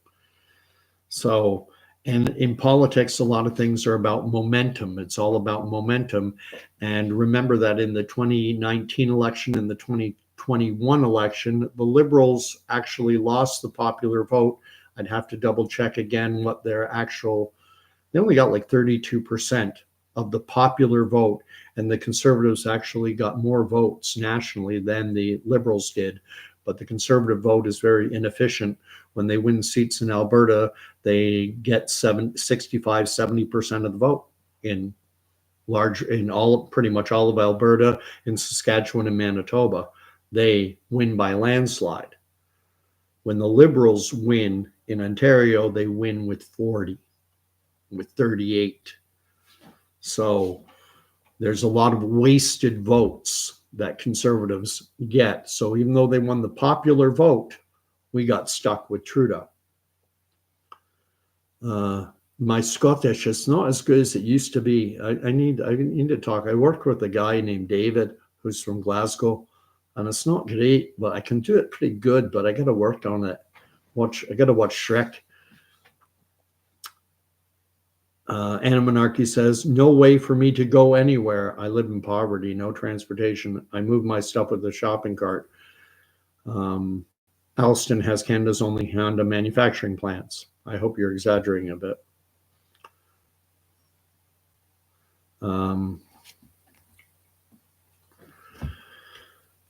So, and in politics, a lot of things are about momentum. It's all about momentum. And remember that in the 2019 election and the 2021 election, the Liberals actually lost the popular vote. I'd have to double check again what their actual, they only got like 32% of the popular vote. And the Conservatives actually got more votes nationally than the Liberals did. But the Conservative vote is very inefficient. When they win seats in Alberta, they get 65, 70% of the vote in pretty much all of Alberta, in Saskatchewan and Manitoba. They win by landslide. When the Liberals win in Ontario, they win with 40, with 38. So there's a lot of wasted votes that Conservatives get. So even though they won the popular vote, we got stuck with Trudeau. My Scottish is not as good as it used to be. I need to talk. I work with a guy named David who's from Glasgow, and it's not great, but I can do it pretty good. But I got to work on it. I got to watch Shrek. Anna Monarchy says, no way for me to go anywhere. I live in poverty, no transportation. I move my stuff with a shopping cart. Alliston has Canada's only Honda manufacturing plants. I hope you're exaggerating a bit.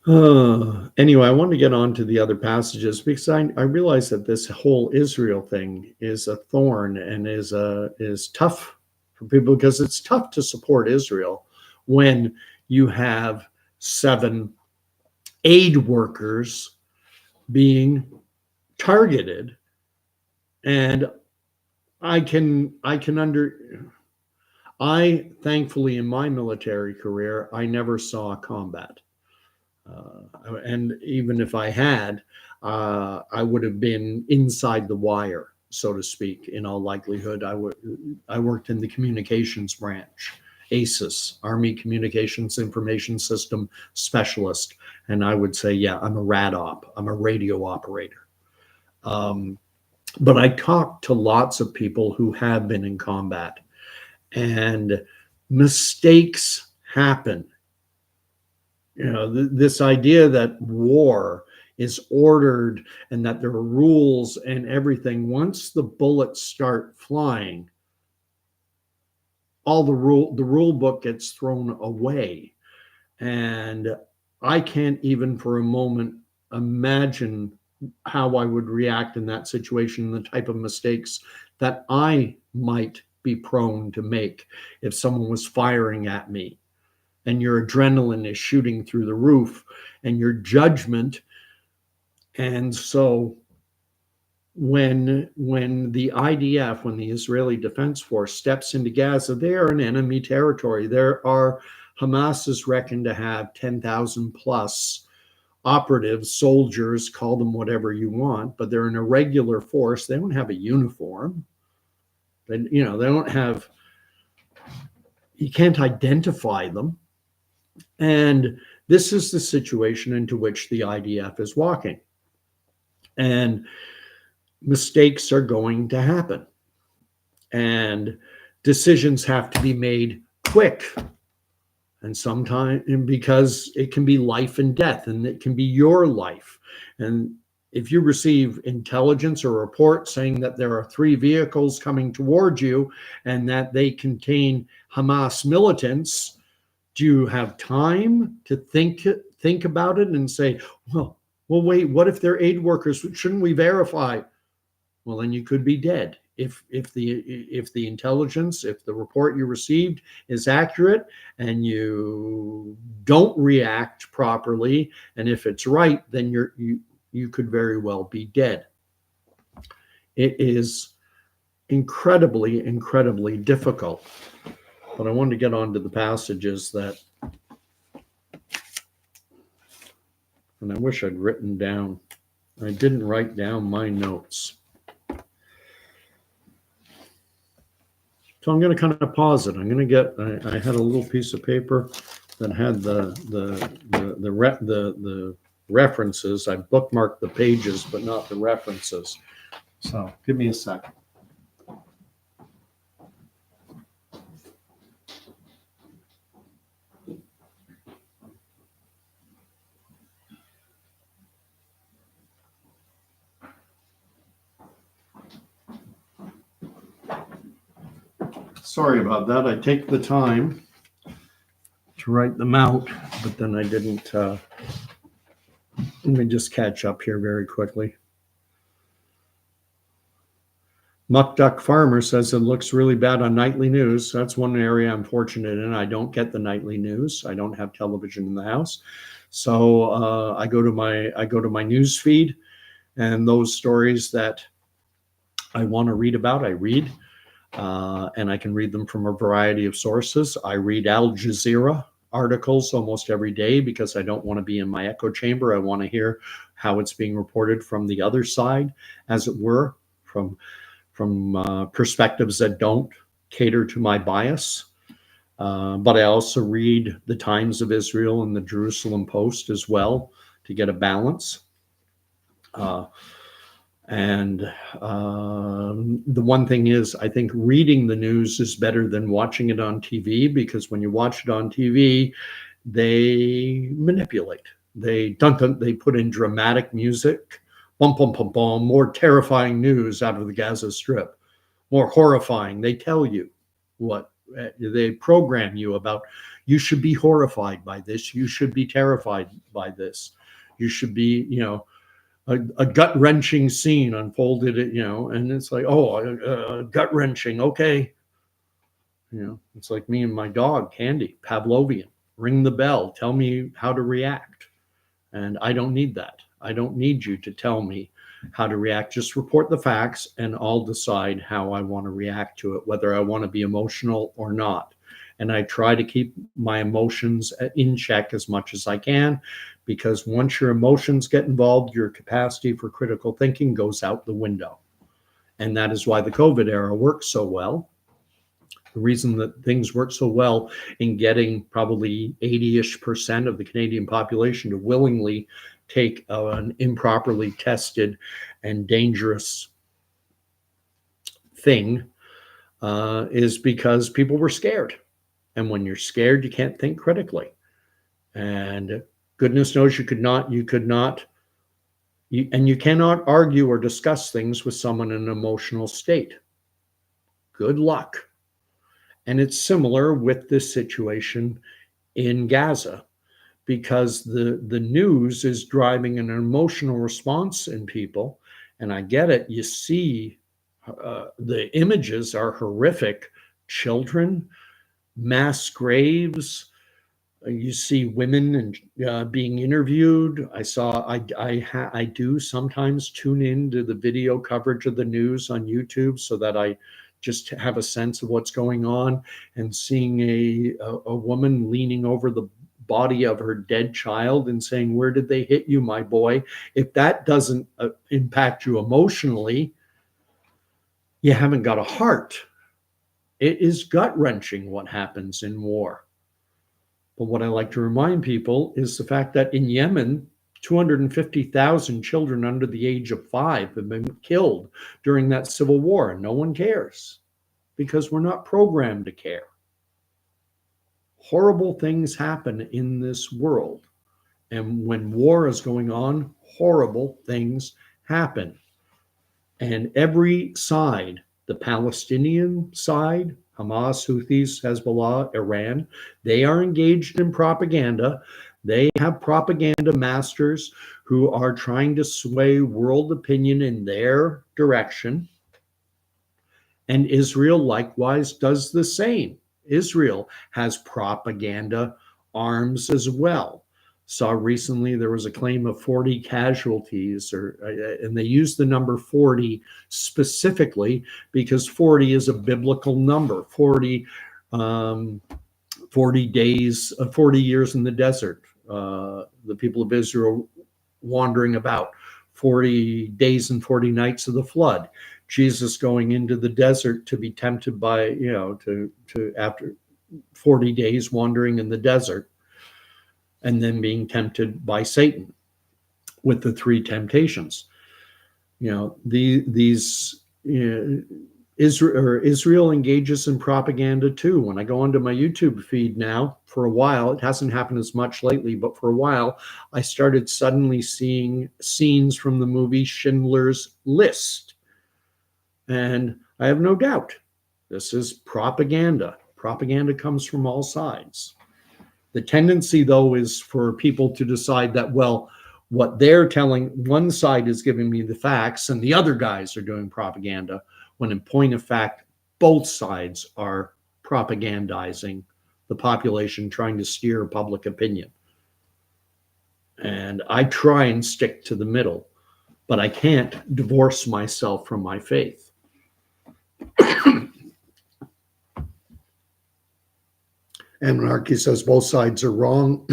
Anyway, I want to get on to the other passages because I realize that this whole Israel thing is a thorn and is tough for people, because it's tough to support Israel when you have 7 aid workers being targeted. And I thankfully in my military career, I never saw combat. And even if I had, I would have been inside the wire, so to speak. In all likelihood, I worked in the communications branch, ASIS, Army Communications Information System Specialist, and I would say, yeah, I'm a rad op. I'm a radio operator. But I talked to lots of people who have been in combat, and mistakes happen. This idea that war is ordered and that there are rules and everything, once the bullets start flying, all the rule book gets thrown away. And I can't even for a moment imagine how I would react in that situation, the type of mistakes that I might be prone to make if someone was firing at me and your adrenaline is shooting through the roof and your judgment. And so when the IDF, when the Israeli Defense Force steps into Gaza, they are in enemy territory. Hamas is reckoned to have 10,000 plus operatives, soldiers, call them whatever you want, but they're an irregular force. They don't have a uniform. They don't have, you can't identify them. And this is the situation into which the IDF is walking. And mistakes are going to happen. And decisions have to be made quick. And sometimes, because it can be life and death, and it can be your life. And if you receive intelligence or report saying that there are 3 vehicles coming towards you and that they contain Hamas militants, do you have time to think about it and say, well, wait, what if they're aid workers? Shouldn't we verify? Well, then you could be dead. If the intelligence, if the report you received is accurate and you don't react properly, and if it's right, then you could very well be dead. It is incredibly, incredibly difficult. But I wanted to get on to the passages and I wish I'd written down. I didn't write down my notes. So I'm going to kind of pause it. I'm going to get, I had a little piece of paper that had the references. I bookmarked the pages, but not the references. So give me a second. Sorry about that. I take the time to write them out, but then I didn't. Let me just catch up here very quickly. Muck Duck Farmer says it looks really bad on nightly news. That's one area I'm fortunate in. I don't get the nightly news. I don't have television in the house, so I go to my news feed, and those stories that I want to read about, I read. And I can read them from a variety of sources. I read Al Jazeera articles almost every day because I don't want to be in my echo chamber. I want to hear how it's being reported from the other side, as it were, from perspectives that don't cater to my bias. But I also read the Times of Israel and the Jerusalem Post as well to get a balance. And the one thing is, I think reading the news is better than watching it on TV, because when you watch it on TV, they manipulate. They put in dramatic music, bum, bum, bum, bum, more terrifying news out of the Gaza Strip, more horrifying. They tell you what They program you about, you should be horrified by this. You should be terrified by this. You should be, a gut-wrenching scene unfolded, and it's like, oh, gut-wrenching, okay. It's like me and my dog, Candy, Pavlovian. Ring the bell, tell me how to react. And I don't need that. I don't need you to tell me how to react. Just report the facts and I'll decide how I want to react to it, whether I want to be emotional or not. And I try to keep my emotions in check as much as I can, because once your emotions get involved, your capacity for critical thinking goes out the window. And that is why the COVID era works so well. The reason that things work so well in getting probably 80-ish% of the Canadian population to willingly take an improperly tested and dangerous thing is because people were scared. And when you're scared, you can't think critically. And goodness knows you cannot argue or discuss things with someone in an emotional state. Good luck. And it's similar with this situation in Gaza, because the news is driving an emotional response in people. And I get it. You see, the images are horrific. Children, mass graves. You see women being interviewed. I do sometimes tune into the video coverage of the news on YouTube so that I just have a sense of what's going on, and seeing a woman leaning over the body of her dead child and saying, "Where did they hit you, my boy?" If that doesn't impact you emotionally, you haven't got a heart. It is gut-wrenching what happens in war. But what I like to remind people is the fact that in Yemen, 250,000 children under the age of 5 have been killed during that civil war, and no one cares because we're not programmed to care. Horrible things happen in this world. And when war is going on, horrible things happen. And every side, the Palestinian side, Hamas, Houthis, Hezbollah, Iran, they are engaged in propaganda. They have propaganda masters who are trying to sway world opinion in their direction. And Israel likewise does the same. Israel has propaganda arms as well. Saw recently there was a claim of 40 casualties, and they used the number 40 specifically because 40 is a biblical number. 40 days, 40 years in the desert. The people of Israel wandering about, 40 days and 40 nights of the flood. Jesus going into the desert to be tempted by, to after 40 days wandering in the desert, and then being tempted by Satan with the 3 temptations. Israel engages in propaganda too. When I go onto my YouTube feed now, for a while, it hasn't happened as much lately, but for a while, I started suddenly seeing scenes from the movie Schindler's List. And I have no doubt this is propaganda. Propaganda comes from all sides. The tendency, though, is for people to decide that, well, what they're telling, one side is giving me the facts and the other guys are doing propaganda, when in point of fact, both sides are propagandizing the population, trying to steer public opinion. And I try and stick to the middle, but I can't divorce myself from my faith. And Monarchy says both sides are wrong.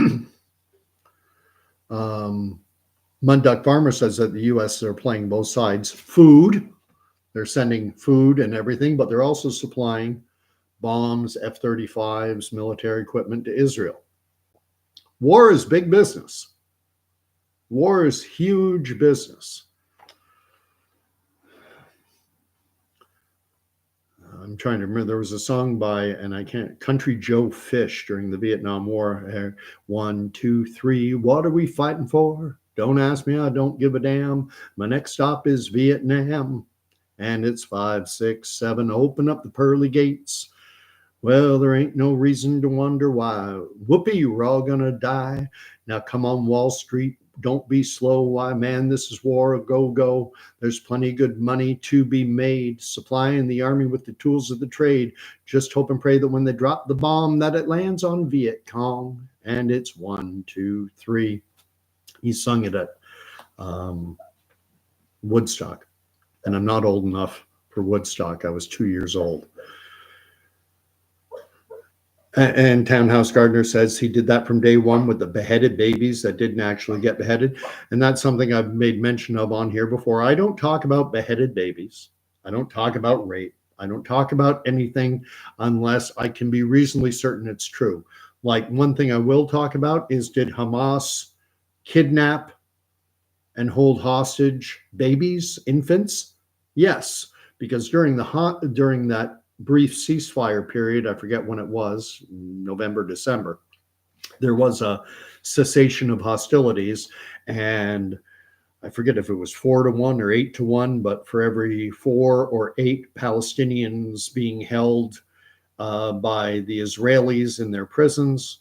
Munduck Farmer says that the U.S. are playing both sides. Food, they're sending food and everything, but they're also supplying bombs, F-35s, military equipment to Israel. War is big business. War is huge business. I'm trying to remember, there was a song by, Country Joe Fish during the Vietnam War. 1, 2, 3, what are we fighting for? Don't ask me, I don't give a damn. My next stop is Vietnam. And it's 5, 6, 7, open up the pearly gates. Well, there ain't no reason to wonder why. Whoopee, we're all gonna die. Now come on, Wall Street. Don't be slow. Why, man, this is war. Go, go. There's plenty good money to be made. Supplying the army with the tools of the trade. Just hope and pray that when they drop the bomb, that it lands on Viet Cong. And it's 1, 2, 3. He sung it at Woodstock. And I'm not old enough for Woodstock. I was 2 years old. And Townhouse Gardener says he did that from day one with the beheaded babies that didn't actually get beheaded. And that's something I've made mention of on here before. I don't talk about beheaded babies. I don't talk about rape. I don't talk about anything unless I can be reasonably certain it's true. Like, one thing I will talk about is, did Hamas kidnap and hold hostage babies, infants? Yes, because during that brief ceasefire period, I forget when it was, November, December, there was a cessation of hostilities, and I forget if it was 4-1 or 8-1, but for every 4 or 8 Palestinians being held by the Israelis in their prisons,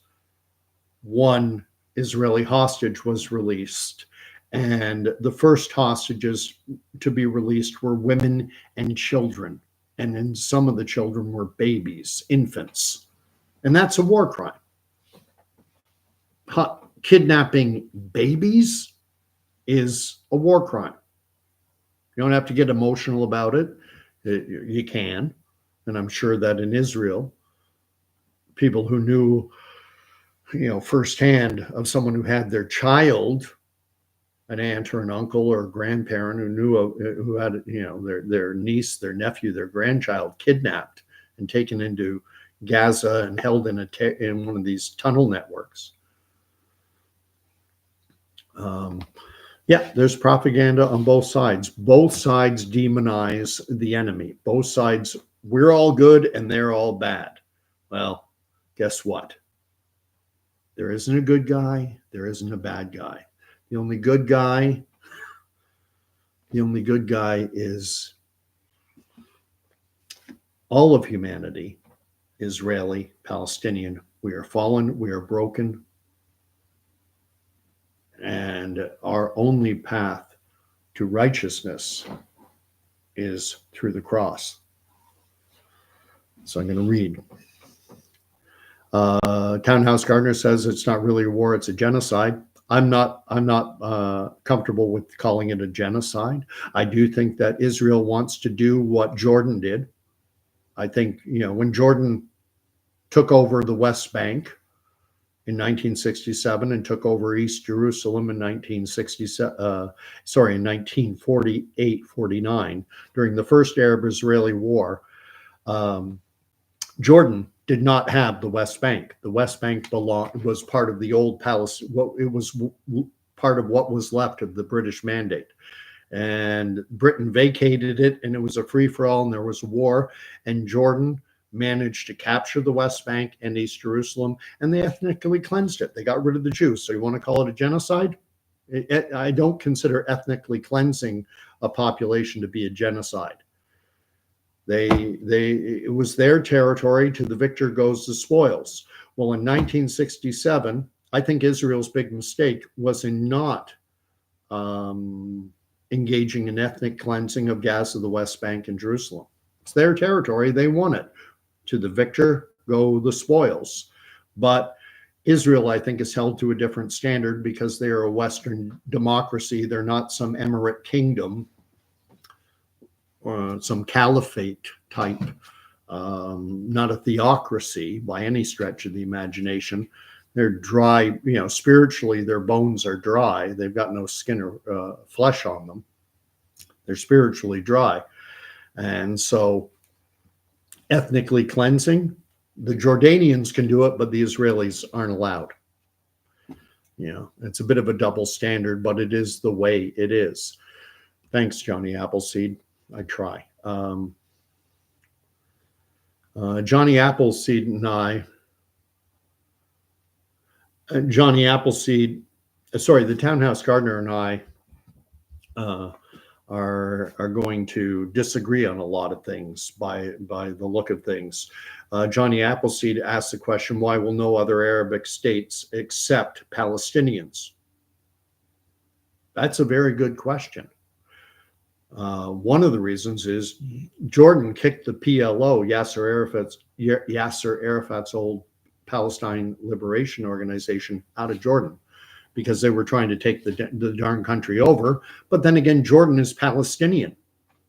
one Israeli hostage was released. And the first hostages to be released were women and children. And then some of the children were babies, infants. And that's a war crime. Kidnapping babies is a war crime. You don't have to get emotional about it. You can. And I'm sure that in Israel, people who knew, firsthand of someone who had their child, an aunt or an uncle or a grandparent who had their niece, their nephew, their grandchild kidnapped and taken into Gaza and held in one of these tunnel networks. There's propaganda on both sides. Both sides demonize the enemy. Both sides, we're all good and they're all bad. Well, guess what? There isn't a good guy. There isn't a bad guy. The only good guy is all of humanity, Israeli, Palestinian. We are fallen, we are broken, and our only path to righteousness is through the cross. So I'm going to read. Townhouse Gardener says it's not really a war, it's a genocide. I'm not comfortable with calling it a genocide. I do think that Israel wants to do what Jordan did. I think, when Jordan took over the West Bank in 1967 and took over East Jerusalem in 1948-49, during the first Arab-Israeli War, Jordan did not have the West Bank. The West Bank was part of the old Palestine. It was part of what was left of the British Mandate. And Britain vacated it, and it was a free-for-all, and there was a war. And Jordan managed to capture the West Bank and East Jerusalem, and they ethnically cleansed it. They got rid of the Jews. So you want to call it a genocide? I don't consider ethnically cleansing a population to be a genocide. It was their territory. To the victor goes the spoils. Well, in 1967, I think Israel's big mistake was in not engaging in ethnic cleansing of Gaza, the West Bank, and Jerusalem. It's their territory. They won it. To the victor go the spoils. But Israel, I think, is held to a different standard because they are a Western democracy. They're not some emirate kingdom or some caliphate type, not a theocracy by any stretch of the imagination. They're dry, spiritually, their bones are dry. They've got no skin or flesh on them. They're spiritually dry. And so ethnically cleansing, the Jordanians can do it, but the Israelis aren't allowed. It's a bit of a double standard, but it is the way it is. Thanks, Johnny Appleseed. I try. Johnny Appleseed and I, the Townhouse Gardener and I are going to disagree on a lot of things by the look of things. Johnny Appleseed asked the question, why will no other Arabic states accept Palestinians? That's a very good question. One of the reasons is Jordan kicked the PLO, Yasser Arafat's old Palestine Liberation Organization, out of Jordan because they were trying to take the darn country over. But then again, Jordan is Palestinian.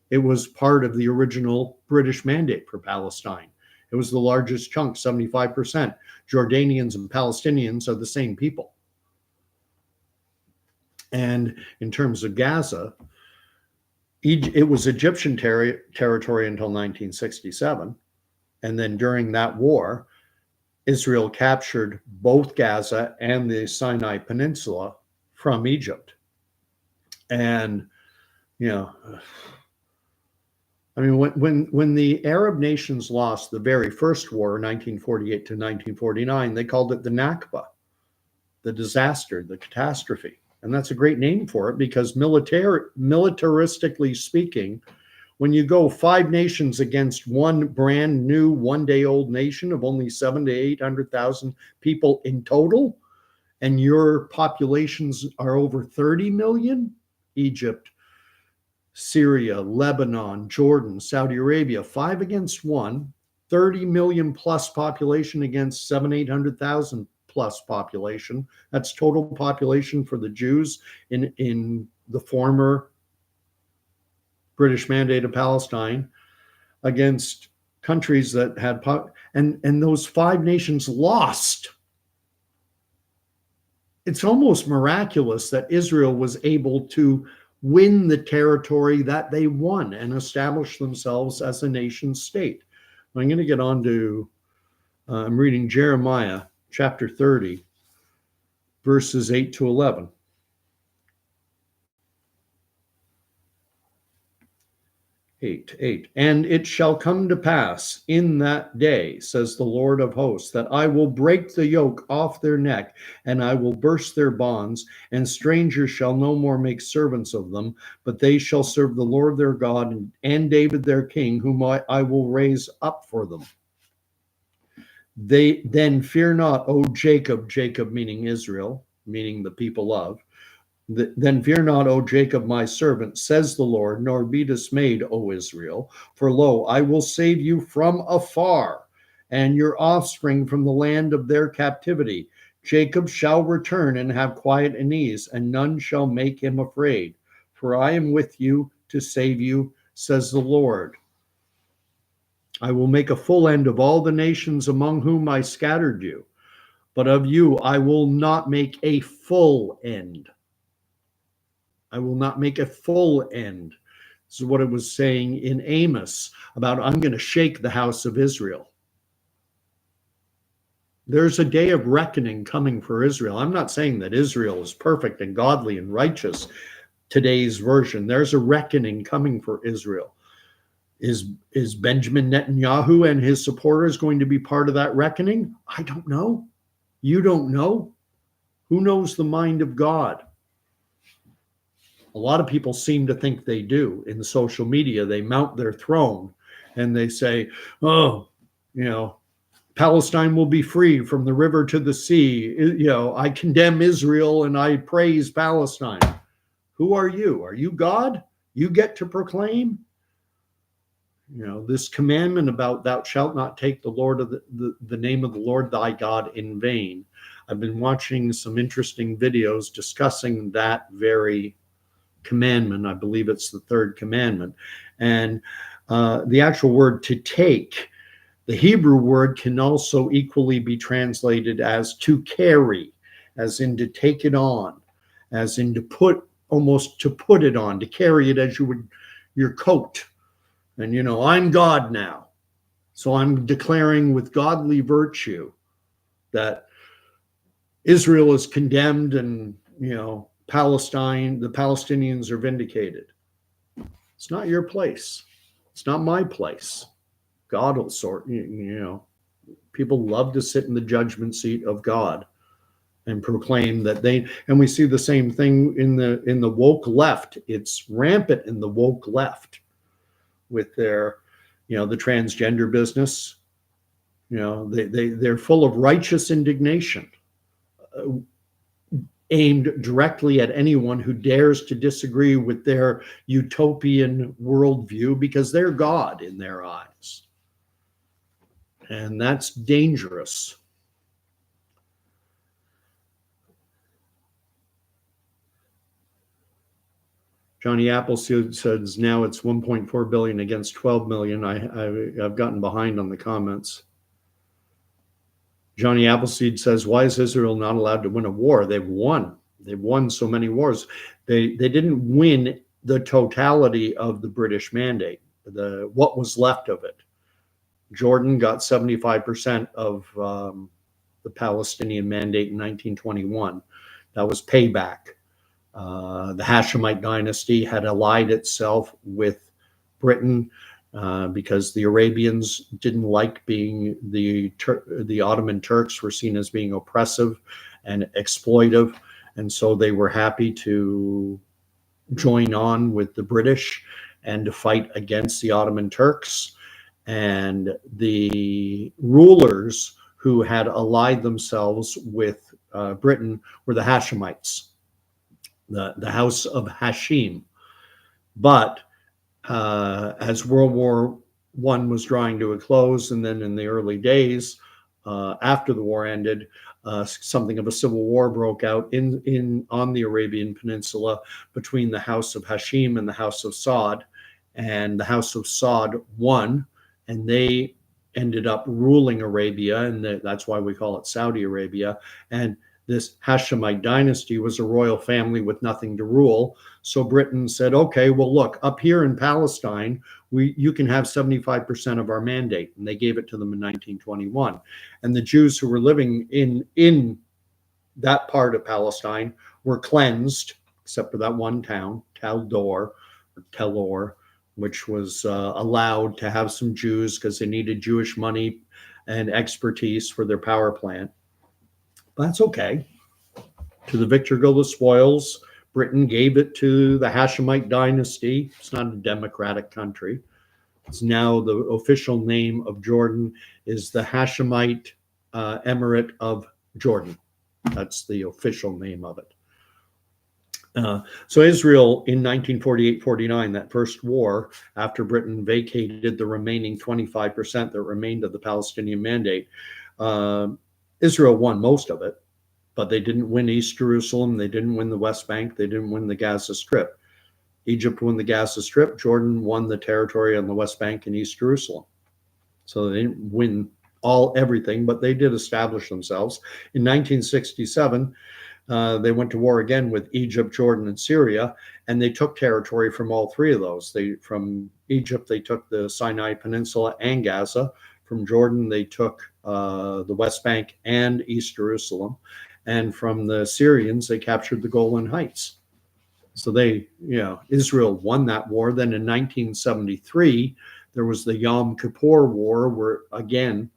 It was part of the original British mandate for Palestine. It was the largest chunk, 75%. Jordanians and Palestinians are the same people. And in terms of Gaza, it was Egyptian territory until 1967. And then during that war, Israel captured both Gaza and the Sinai Peninsula from Egypt. And, you know, I mean, when the Arab nations lost the very first war, 1948 to 1949, they called it the Nakba, the disaster, the catastrophe. And that's a great name for it because militaristically speaking, when you go 5 nations against one brand new one-day-old nation of only 700,000 to 800,000 people in total, and your populations are over 30 million, Egypt, Syria, Lebanon, Jordan, Saudi Arabia, 5 against 1, 30 million plus population against 700,000 to 800,000 plus population. That's total population for the Jews in the former British Mandate of Palestine against countries that had, and those 5 nations lost. It's almost miraculous that Israel was able to win the territory that they won and establish themselves as a nation state. I'm going to get on to, I'm reading Jeremiah chapter 30, verses 8 to 11. 8. And it shall come to pass in that day, says the Lord of hosts, that I will break the yoke off their neck, and I will burst their bonds, and strangers shall no more make servants of them, but they shall serve the Lord their God and David their king, whom I will raise up for them. They then fear not, O Jacob, Jacob meaning Israel, meaning the people of, then fear not, O Jacob, my servant, says the Lord, nor be dismayed, O Israel. For lo, I will save you from afar, and your offspring from the land of their captivity. Jacob shall return and have quiet and ease, and none shall make him afraid. For I am with you to save you, says the Lord. I will make a full end of all the nations among whom I scattered you, but of you I will not make a full end. I will not make a full end. This is what it was saying in Amos about, I'm going to shake the house of Israel. There's a day of reckoning coming for Israel. I'm not saying that Israel is perfect and godly and righteous, today's version. There's a reckoning coming for Israel. Is Benjamin Netanyahu and his supporters going to be part of that reckoning? I don't know. You don't know. Who knows the mind of God? A lot of people seem to think they do. In social media, they mount their throne and they say, oh, you know, Palestine will be free from the river to the sea. You know, I condemn Israel and I praise Palestine. Who are you? Are you God? You get to proclaim? You know, this commandment about thou shalt not take the Lord of the name of the Lord thy God in vain. I've been watching some interesting videos discussing that very commandment. I believe it's the 3rd commandment. And the actual word to take, the Hebrew word, can also equally be translated as to carry, as in to take it on, as in to put, almost to put it on, to carry it as you would your coat. And, you know, I'm God now. So I'm declaring with godly virtue that Israel is condemned and, you know, Palestine, the Palestinians are vindicated. It's not your place. It's not my place. God will sort, you know, people love to sit in the judgment seat of God and proclaim that they, and we see the same thing in the woke left. It's rampant in the woke left with their, you know, the transgender business. They're full of righteous indignation, aimed directly at anyone who dares to disagree with their utopian worldview, because they're God in their eyes. And that's dangerous. Johnny Appleseed says now it's 1.4 billion against 12 million. I've gotten behind on the comments. Johnny Appleseed says, why is Israel not allowed to win a war? They've won. They've won so many wars. They didn't win the totality of the British mandate, what was left of it. Jordan got 75% of the Palestinian mandate in 1921. That was payback. The Hashemite dynasty had allied itself with Britain because the Arabians didn't like being the Ottoman Turks were seen as being oppressive and exploitive, and so they were happy to join on with the British and to fight against the Ottoman Turks. And the rulers who had allied themselves with Britain were the Hashemites, the House of Hashim. But as World War I was drawing to a close, and then in the early days after the war ended, something of a civil war broke out on the Arabian Peninsula between the House of Hashim and the House of Saud. And the House of Saud won, and they ended up ruling Arabia, and that's why we call it Saudi Arabia. And this Hashemite dynasty was a royal family with nothing to rule. So Britain said, okay, well, look, up here in Palestine, you can have 75% of our mandate. And they gave it to them in 1921. And the Jews who were living in that part of Palestine were cleansed, except for that one town, Telor, which was allowed to have some Jews because they needed Jewish money and expertise for their power plant. That's okay. To the victor go the spoils. Britain gave it to the Hashemite dynasty. It's not a democratic country. It's now the official name of Jordan is the Hashemite Emirate of Jordan. That's the official name of it. So Israel in 1948-49, that first war, after Britain vacated the remaining 25% that remained of the Palestinian mandate, Israel won most of it, but they didn't win East Jerusalem. They didn't win the West Bank. They didn't win the Gaza Strip. Egypt won the Gaza Strip. Jordan won the territory on the West Bank and East Jerusalem. So they didn't win everything, but they did establish themselves. In 1967, they went to war again with Egypt, Jordan, and Syria, and they took territory from all three of those. From Egypt, they took the Sinai Peninsula and Gaza. From Jordan, they took the West Bank and East Jerusalem. And from the Syrians, they captured the Golan Heights. So Israel won that war. Then in 1973, there was the Yom Kippur War, where again,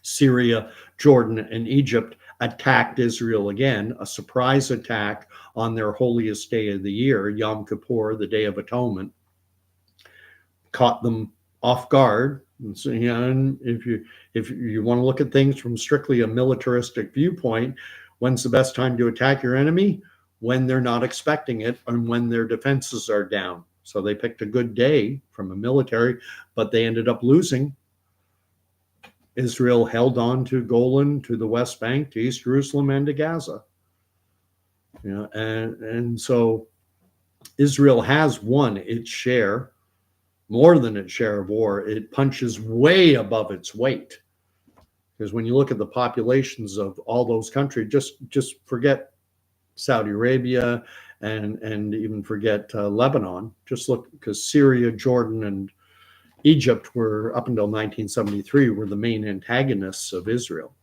Syria, Jordan, and Egypt attacked Israel again, a surprise attack on their holiest day of the year, Yom Kippur, the Day of Atonement, caught them off guard. And so, and if you want to look at things from strictly a militaristic viewpoint, when's the best time to attack your enemy? When they're not expecting it and when their defenses are down. So they picked a good day from a military, but they ended up losing. Israel held on to Golan, to the West Bank, to East Jerusalem, and to Gaza. And so Israel has won its share, more than its share of war. It punches way above its weight. Because when you look at the populations of all those countries, just forget Saudi Arabia and even forget Lebanon. Just look, because Syria, Jordan, and Egypt were, up until 1973, were the main antagonists of Israel.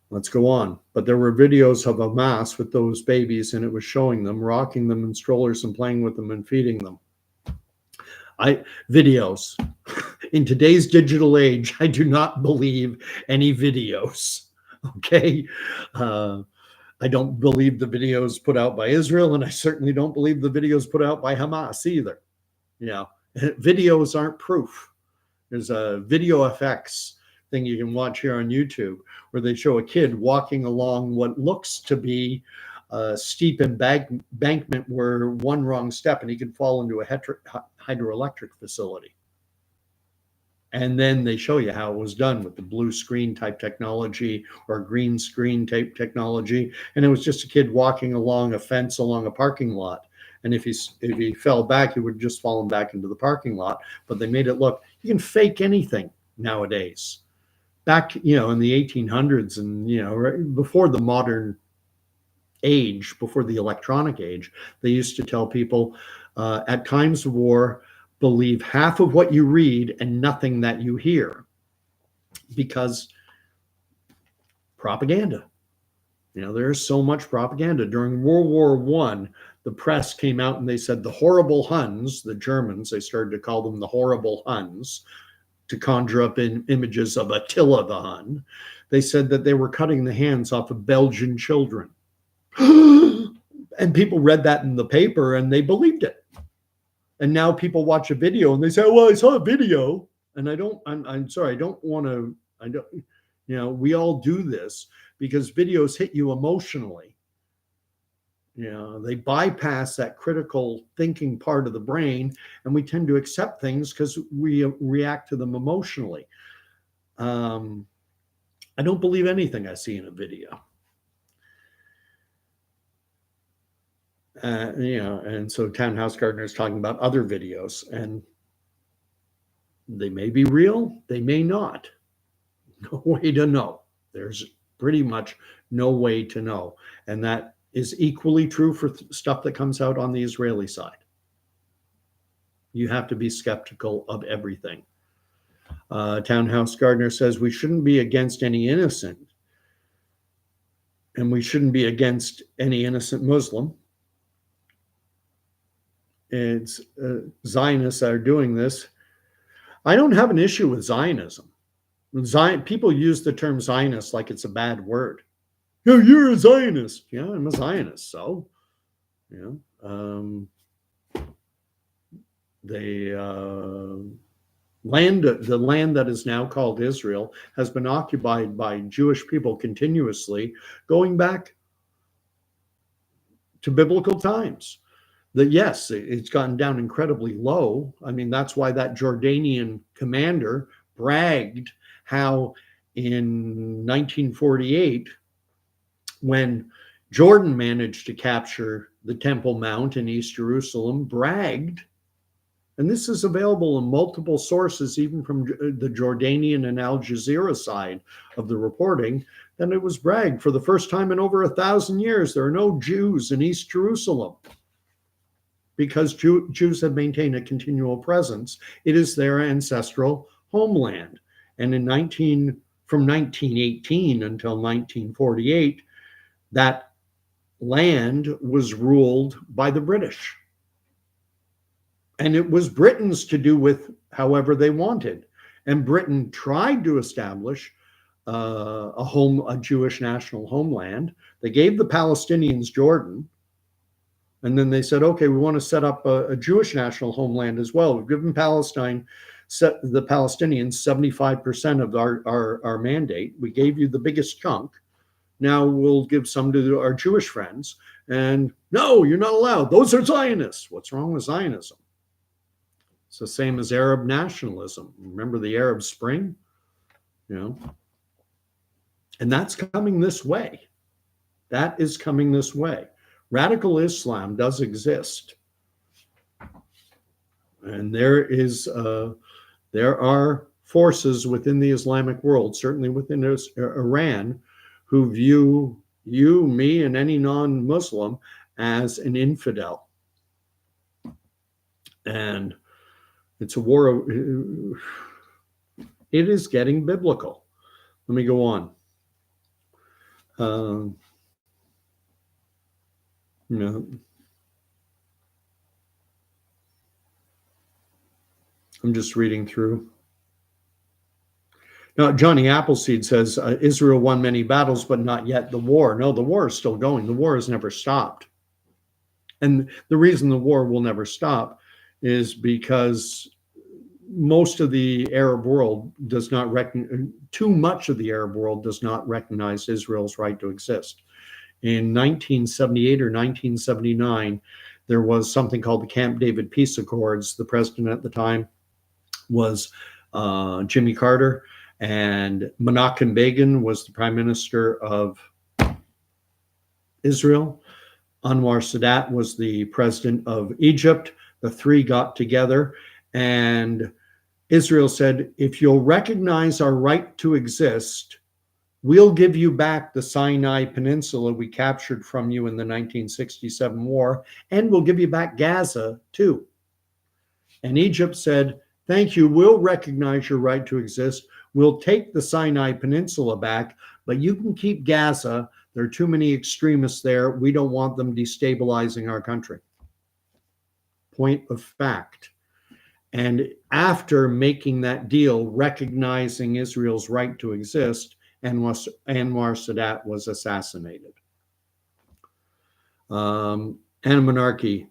Let's go on. But there were videos of Hamas with those babies, and it was showing them, rocking them in strollers and playing with them and feeding them. Videos. In today's digital age, I do not believe any videos. Okay? I don't believe the videos put out by Israel, and I certainly don't believe the videos put out by Hamas either. Videos aren't proof. There's a video effects thing you can watch here on YouTube where they show a kid walking along what looks to be a steep embankment where one wrong step and he could fall into a hydroelectric facility. And then they show you how it was done with the blue screen type technology or green screen type technology. And it was just a kid walking along a fence along a parking lot. And if he fell back, he would have just fallen back into the parking lot. But they made it look, you can fake anything nowadays. Back, in the 1800s and, before the modern age, before the electronic age, they used to tell people at times of war, believe half of what you read and nothing that you hear, because propaganda. There's so much propaganda. During World War I, the press came out and they said the horrible Huns, the Germans, they started to call them the horrible Huns to conjure up images of Attila the Hun. They said that they were cutting the hands off of Belgian children. And people read that in the paper and they believed it. And now people watch a video and they say, well, I saw a video. And I'm sorry, I don't want to, we all do this because videos hit you emotionally. They bypass that critical thinking part of the brain and we tend to accept things because we react to them emotionally. I don't believe anything I see in a video. And so Townhouse Gardener is talking about other videos, and they may be real, they may not. No way to know. There's pretty much no way to know. And that is equally true for stuff that comes out on the Israeli side. You have to be skeptical of everything. Townhouse Gardener says we shouldn't be against any innocent, and we shouldn't be against any innocent Muslim. It's Zionists that are doing this. I don't have an issue with Zionism. People use the term Zionist like it's a bad word. You're a Zionist. Yeah, I'm a Zionist. So, the land that is now called Israel has been occupied by Jewish people continuously, going back to biblical times. Yes, it's gotten down incredibly low. I mean, that's why that Jordanian commander bragged how in 1948, when Jordan managed to capture the Temple Mount in East Jerusalem, bragged, and this is available in multiple sources, even from the Jordanian and Al Jazeera side of the reporting, that it was bragged for the first time in over 1,000 years, there are no Jews in East Jerusalem. Because Jews have maintained a continual presence. It is their ancestral homeland. And from 1918 until 1948, that land was ruled by the British. And it was Britain's to do with however they wanted. And Britain tried to establish a Jewish national homeland. They gave the Palestinians Jordan. And then they said, okay, we want to set up a Jewish national homeland as well. We've given the Palestinians 75% of our mandate. We gave you the biggest chunk. Now we'll give some to our Jewish friends. And no, you're not allowed. Those are Zionists. What's wrong with Zionism? It's the same as Arab nationalism. Remember the Arab Spring? And that's coming this way. That is coming this way. Radical Islam does exist, and there are forces within the Islamic world, certainly within Iran, who view you, me, and any non-Muslim as an infidel, and it's a war. It is getting biblical. Let me go on. I'm just reading through. Now, Johnny Appleseed says, Israel won many battles, but not yet the war. No, the war is still going. The war has never stopped. And the reason the war will never stop is because most of the Arab world does not too much of the Arab world does not recognize Israel's right to exist. In 1978 or 1979, there was something called the Camp David Peace Accords. The president at the time was Jimmy Carter, and Menachem Begin was the prime minister of Israel. Anwar Sadat was the president of Egypt. The three got together, and Israel said, if you'll recognize our right to exist, we'll give you back the Sinai Peninsula we captured from you in the 1967 war, and we'll give you back Gaza too. And Egypt said, thank you, we'll recognize your right to exist. We'll take the Sinai Peninsula back, but you can keep Gaza. There are too many extremists there. We don't want them destabilizing our country. Point of fact. And after making that deal, recognizing Israel's right to exist, Anwar Sadat was assassinated. Anarchy,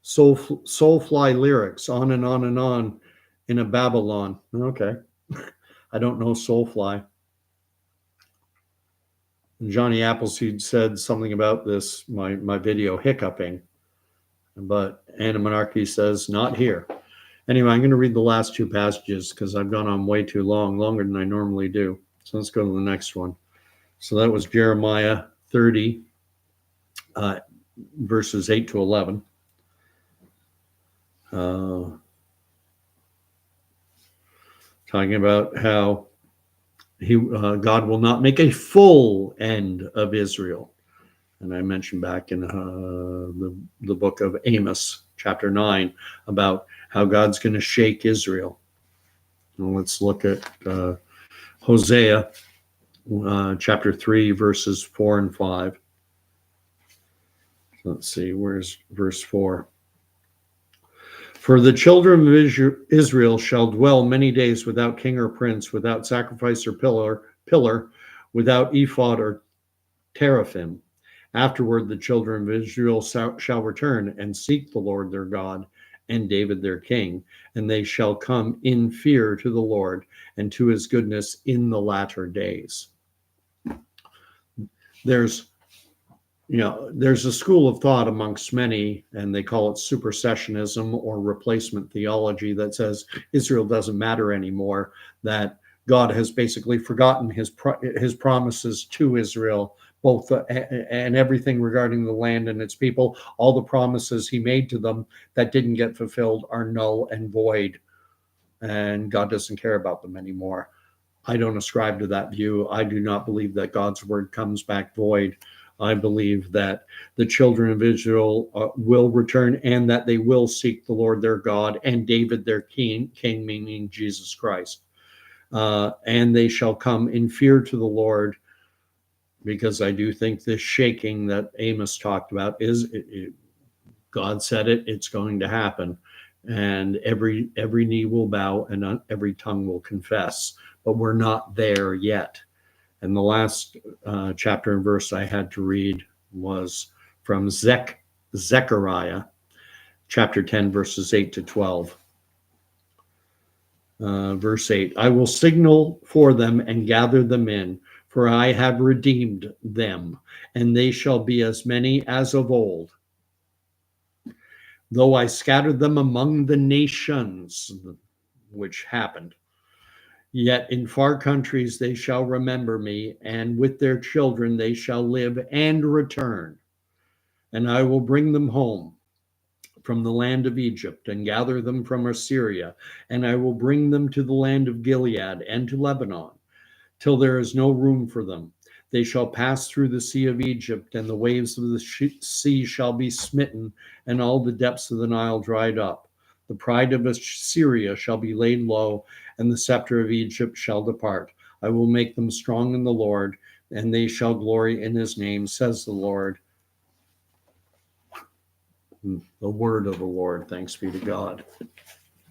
Soulfly lyrics, on and on and on in a Babylon. Okay. I don't know Soulfly. Johnny Appleseed said something about this, my video hiccuping, but Anna Monarchy says, not here. Anyway, I'm going to read the last two passages because I've gone on way too long, longer than I normally do. So let's go to the next one. So that was Jeremiah 30, verses 8 to 11. Talking about how God will not make a full end of Israel. And I mentioned back in the book of Amos, chapter 9, about how God's going to shake Israel. And let's look at Hosea, chapter 3, verses 4 and 5. Let's see, where's verse 4? For the children of Israel shall dwell many days without king or prince, without sacrifice or pillar, without ephod or teraphim. Afterward, the children of Israel shall return and seek the Lord their God and David their king, and they shall come in fear to the Lord and to his goodness in the latter days. There's a school of thought amongst many, and they call it supersessionism or replacement theology, that says Israel doesn't matter anymore, that God has basically forgotten his promises to Israel, both and everything regarding the land and its people. All the promises he made to them that didn't get fulfilled are null and void, and God doesn't care about them anymore. I don't ascribe to that view. I do not believe that God's word comes back void. I believe that the children of Israel will return, and that they will seek the Lord their God and David their king meaning Jesus Christ. And they shall come in fear to the Lord, because I do think this shaking that Amos talked about is, God said it, it's going to happen. And every knee will bow and every tongue will confess. But we're not there yet. And the last chapter and verse I had to read was from Zechariah, chapter 10, verses 8 to 12. Verse 8, I will signal for them and gather them in, for I have redeemed them, and they shall be as many as of old. Though I scattered them among the nations, which happened, yet in far countries they shall remember me, and with their children they shall live and return. And I will bring them home from the land of Egypt and gather them from Assyria, and I will bring them to the land of Gilead and to Lebanon, till there is no room for them. They shall pass through the sea of Egypt, and the waves of the sea shall be smitten, and all the depths of the Nile dried up. The pride of Syria shall be laid low, and the scepter of Egypt shall depart. I will make them strong in the Lord, and they shall glory in his name, says the Lord. The word of the Lord, thanks be to God.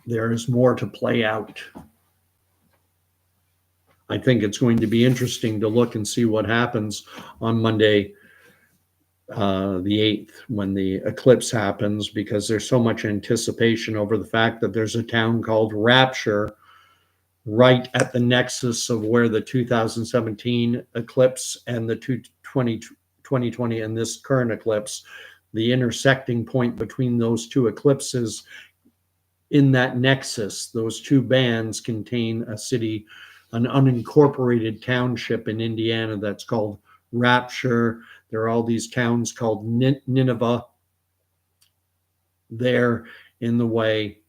There is more to play out. I think it's going to be interesting to look and see what happens on Monday the 8th, when the eclipse happens, because there's so much anticipation over the fact that there's a town called Rapture right at the nexus of where the 2017 eclipse and the 2020 and this current eclipse, the intersecting point between those two eclipses. In that nexus, those two bands contain a city, an unincorporated township in Indiana that's called Rapture. There are all these towns called Nineveh there in the way.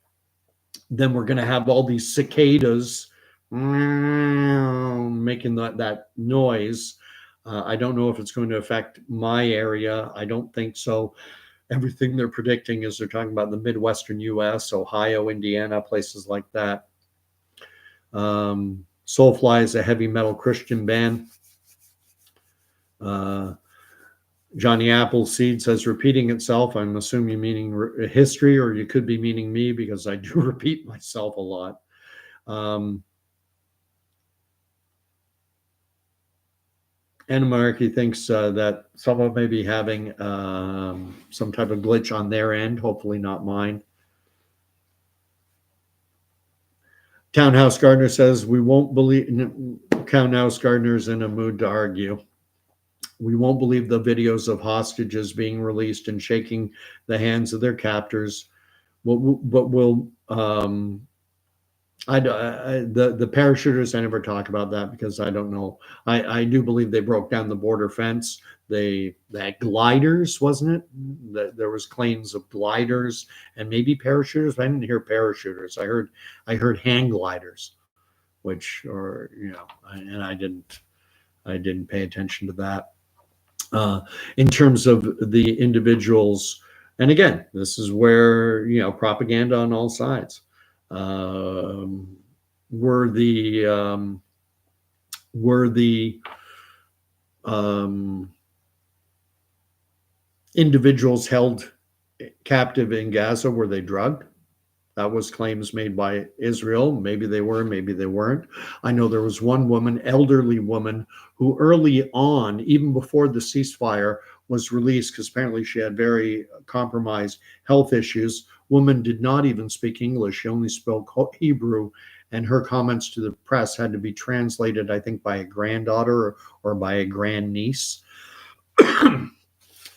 Then we're going to have all these cicadas making that noise. I don't know if it's going to affect my area. I don't think so. Everything they're predicting is they're talking about the Midwestern U.S., Ohio, Indiana, places like that. Soulfly is a heavy metal Christian band. Johnny Appleseed says, repeating itself. I'm assuming you're meaning history, or you could be meaning me, because I do repeat myself a lot. Anarchy thinks that someone may be having some type of glitch on their end, hopefully not mine. Townhouse Gardener says, we won't believe, Townhouse Gardener's in a mood to argue. We won't believe the videos of hostages being released and shaking the hands of their captors. But we'll, the parachuters, I never talk about that because I don't know. I do believe they broke down the border fence. That gliders, wasn't it? That there was claims of gliders and maybe parachuters. But I didn't hear parachuters. I heard hang gliders, which, or and I didn't pay attention to that. In terms of the individuals, and again, this is where propaganda on all sides. Were the individuals held captive in Gaza, were they drugged? That was claims made by Israel. Maybe they were, maybe they weren't. I know there was one woman, elderly woman, who early on, even before the ceasefire, was released because apparently she had very compromised health issues. Woman did not even speak English. She only spoke Hebrew, and her comments to the press had to be translated, I think, by a granddaughter or by a grandniece.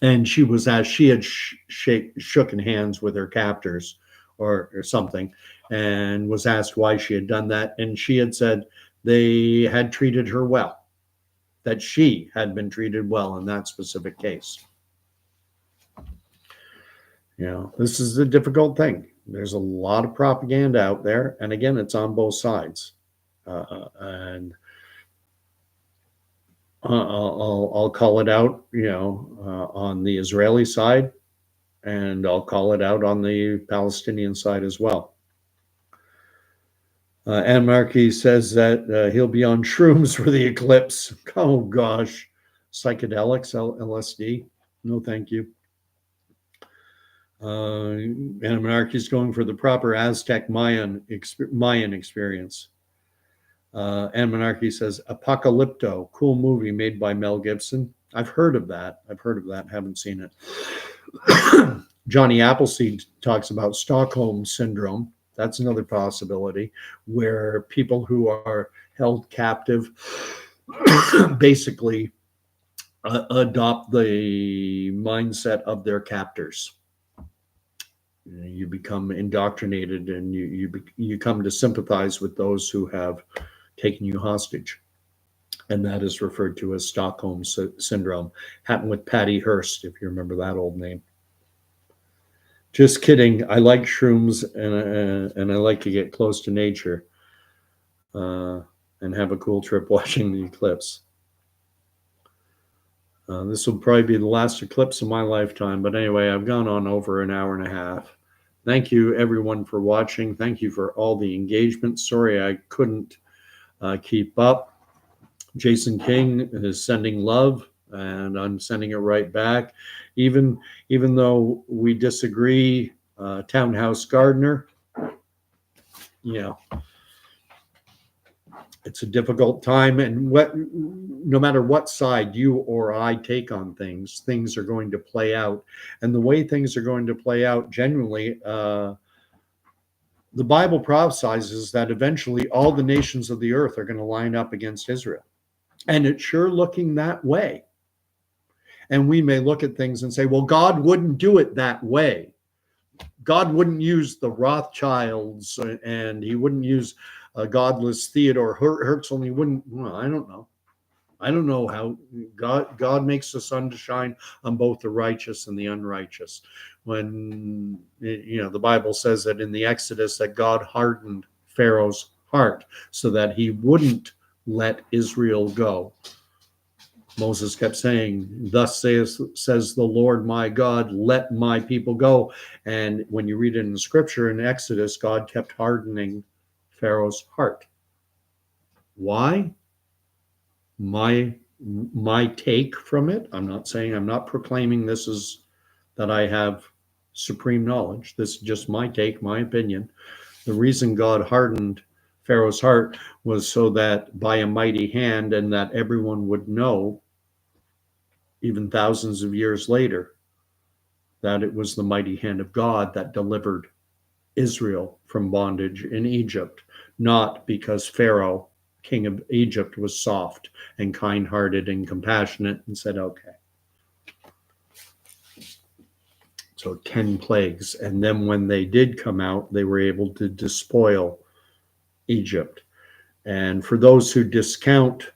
And she was, as she had shooken hands with her captors or something, and was asked why she had done that. And she had said they had treated her well, that she had been treated well in that specific case. This is a difficult thing. There's a lot of propaganda out there. And again, it's on both sides. And I'll call it out, on the Israeli side, and I'll call it out on the Palestinian side as well. Ann Markey says that he'll be on shrooms for the eclipse. Oh gosh, psychedelics, LSD. No, thank you. Ann Markey is going for the proper Aztec Mayan experience. Ann Monarchy says Apocalypto, cool movie made by Mel Gibson. I've heard of that. Haven't seen it. Johnny Appleseed talks about Stockholm Syndrome. That's another possibility, where people who are held captive basically adopt the mindset of their captors. You become indoctrinated, and you come to sympathize with those who have taken you hostage. And that is referred to as Stockholm Syndrome. Happened with Patty Hearst, if you remember that old name. Just kidding. I like shrooms, and I like to get close to nature and have a cool trip watching the eclipse. This will probably be the last eclipse of my lifetime. But anyway, I've gone on over an hour and a half. Thank you, everyone, for watching. Thank you for all the engagement. Sorry I couldn't keep up. Jason King is sending love, and I'm sending it right back. Even though we disagree, Townhouse Gardener, It's a difficult time, and no matter what side you or I take on things, things are going to play out. And the way things are going to play out, genuinely, the Bible prophesies that eventually all the nations of the earth are going to line up against Israel. And it's sure looking that way. And we may look at things and say, well, God wouldn't do it that way. God wouldn't use the Rothschilds, and he wouldn't use a godless Theodore Herzl, and he wouldn't, well, I don't know. I don't know how God makes the sun to shine on both the righteous and the unrighteous. When, the Bible says that in the Exodus that God hardened Pharaoh's heart so that he wouldn't let Israel go. Moses kept saying, thus says the Lord my God, let my people go. And when you read it in the scripture in Exodus, God kept hardening Pharaoh's heart. Why? My take from it, I'm not proclaiming this is that I have supreme knowledge. This is just my take, my opinion. The reason God hardened Pharaoh's heart was so that by a mighty hand, and that everyone would know, even thousands of years later, that it was the mighty hand of God that delivered Israel from bondage in Egypt, not because Pharaoh, king of Egypt, was soft and kind-hearted and compassionate and said, okay. So 10 plagues. And then when they did come out, they were able to despoil Egypt. And for those who discount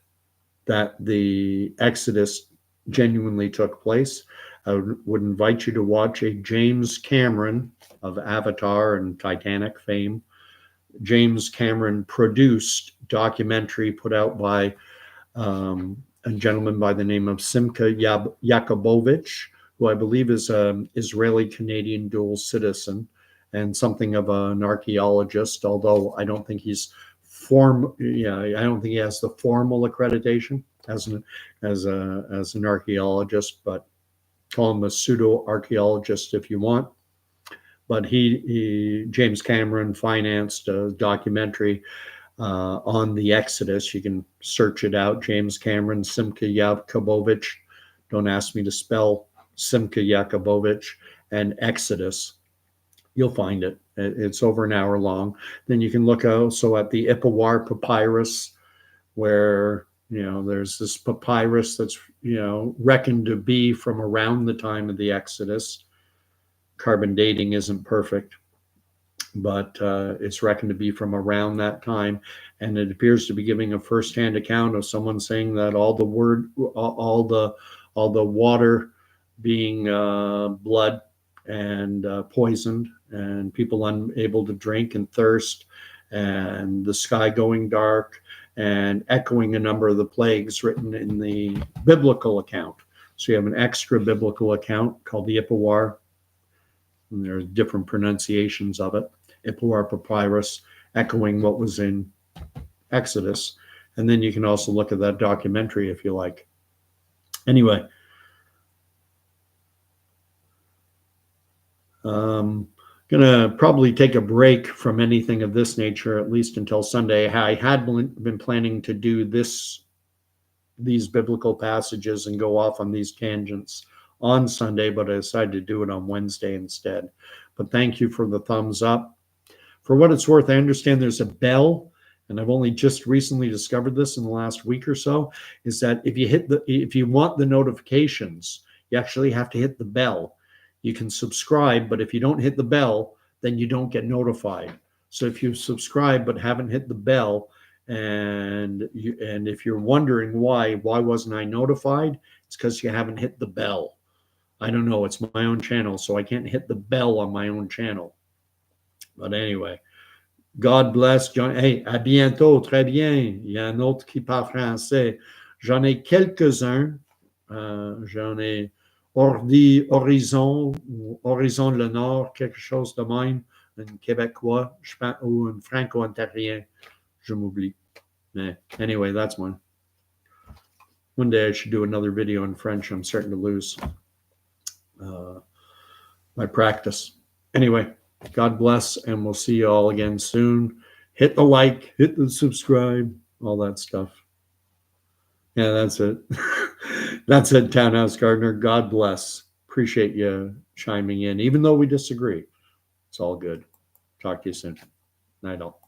that the Exodus genuinely took place, I would invite you to watch a James Cameron of Avatar and Titanic fame. James Cameron produced documentary put out by a gentleman by the name of Simcha Yakubovich, who I believe is an Israeli-Canadian dual citizen and something of an archaeologist, although I don't think he's I don't think he has the formal accreditation as an archaeologist, but call him a pseudo-archaeologist if you want. But James Cameron financed a documentary on the Exodus. You can search it out. James Cameron, Simcha Yakubovich. Don't ask me to spell Simcha Yakubovich and Exodus. You'll find it. It's over an hour long. Then you can look also at the Ipawar papyrus, where there's this papyrus that's reckoned to be from around the time of the Exodus. Carbon dating isn't perfect, but it's reckoned to be from around that time, and it appears to be giving a firsthand account of someone saying that all the water being blood and poisoned, and people unable to drink and thirst, and the sky going dark, and echoing a number of the plagues written in the biblical account. So you have an extra biblical account called the Ipawar, and there are different pronunciations of it. Ipawar papyrus, echoing what was in Exodus. And then you can also look at that documentary if you like. Anyway, gonna probably take a break from anything of this nature, at least until Sunday. I had been planning to do these biblical passages and go off on these tangents on Sunday, but I decided to do it on Wednesday instead. But thank you for the thumbs up. For what it's worth, I understand there's a bell, and I've only just recently discovered this in the last week or so, is that if you want the notifications, you actually have to hit the bell. You can subscribe, but if you don't hit the bell, then you don't get notified. So if you subscribe but haven't hit the bell, and if you're wondering why wasn't I notified, it's because you haven't hit the bell. I don't know. It's my own channel, so I can't hit the bell on my own channel. But anyway, God bless. Hey, à bientôt. Très bien. Il y a un autre qui parle français. J'en ai quelques-uns. J'en ai Horizon le Nord, quelque chose de même. Un Québécois, je pense, ou un Franco-Ontarien. Je m'oublie. Anyway, that's one. One day I should do another video in French. I'm starting to lose my practice. Anyway, God bless, and we'll see you all again soon. Hit the like, hit the subscribe. all that stuff. Yeah, that's it. That's it, Townhouse Gardener. God bless. Appreciate you chiming in, even though we disagree. It's all good. Talk to you soon. Night all.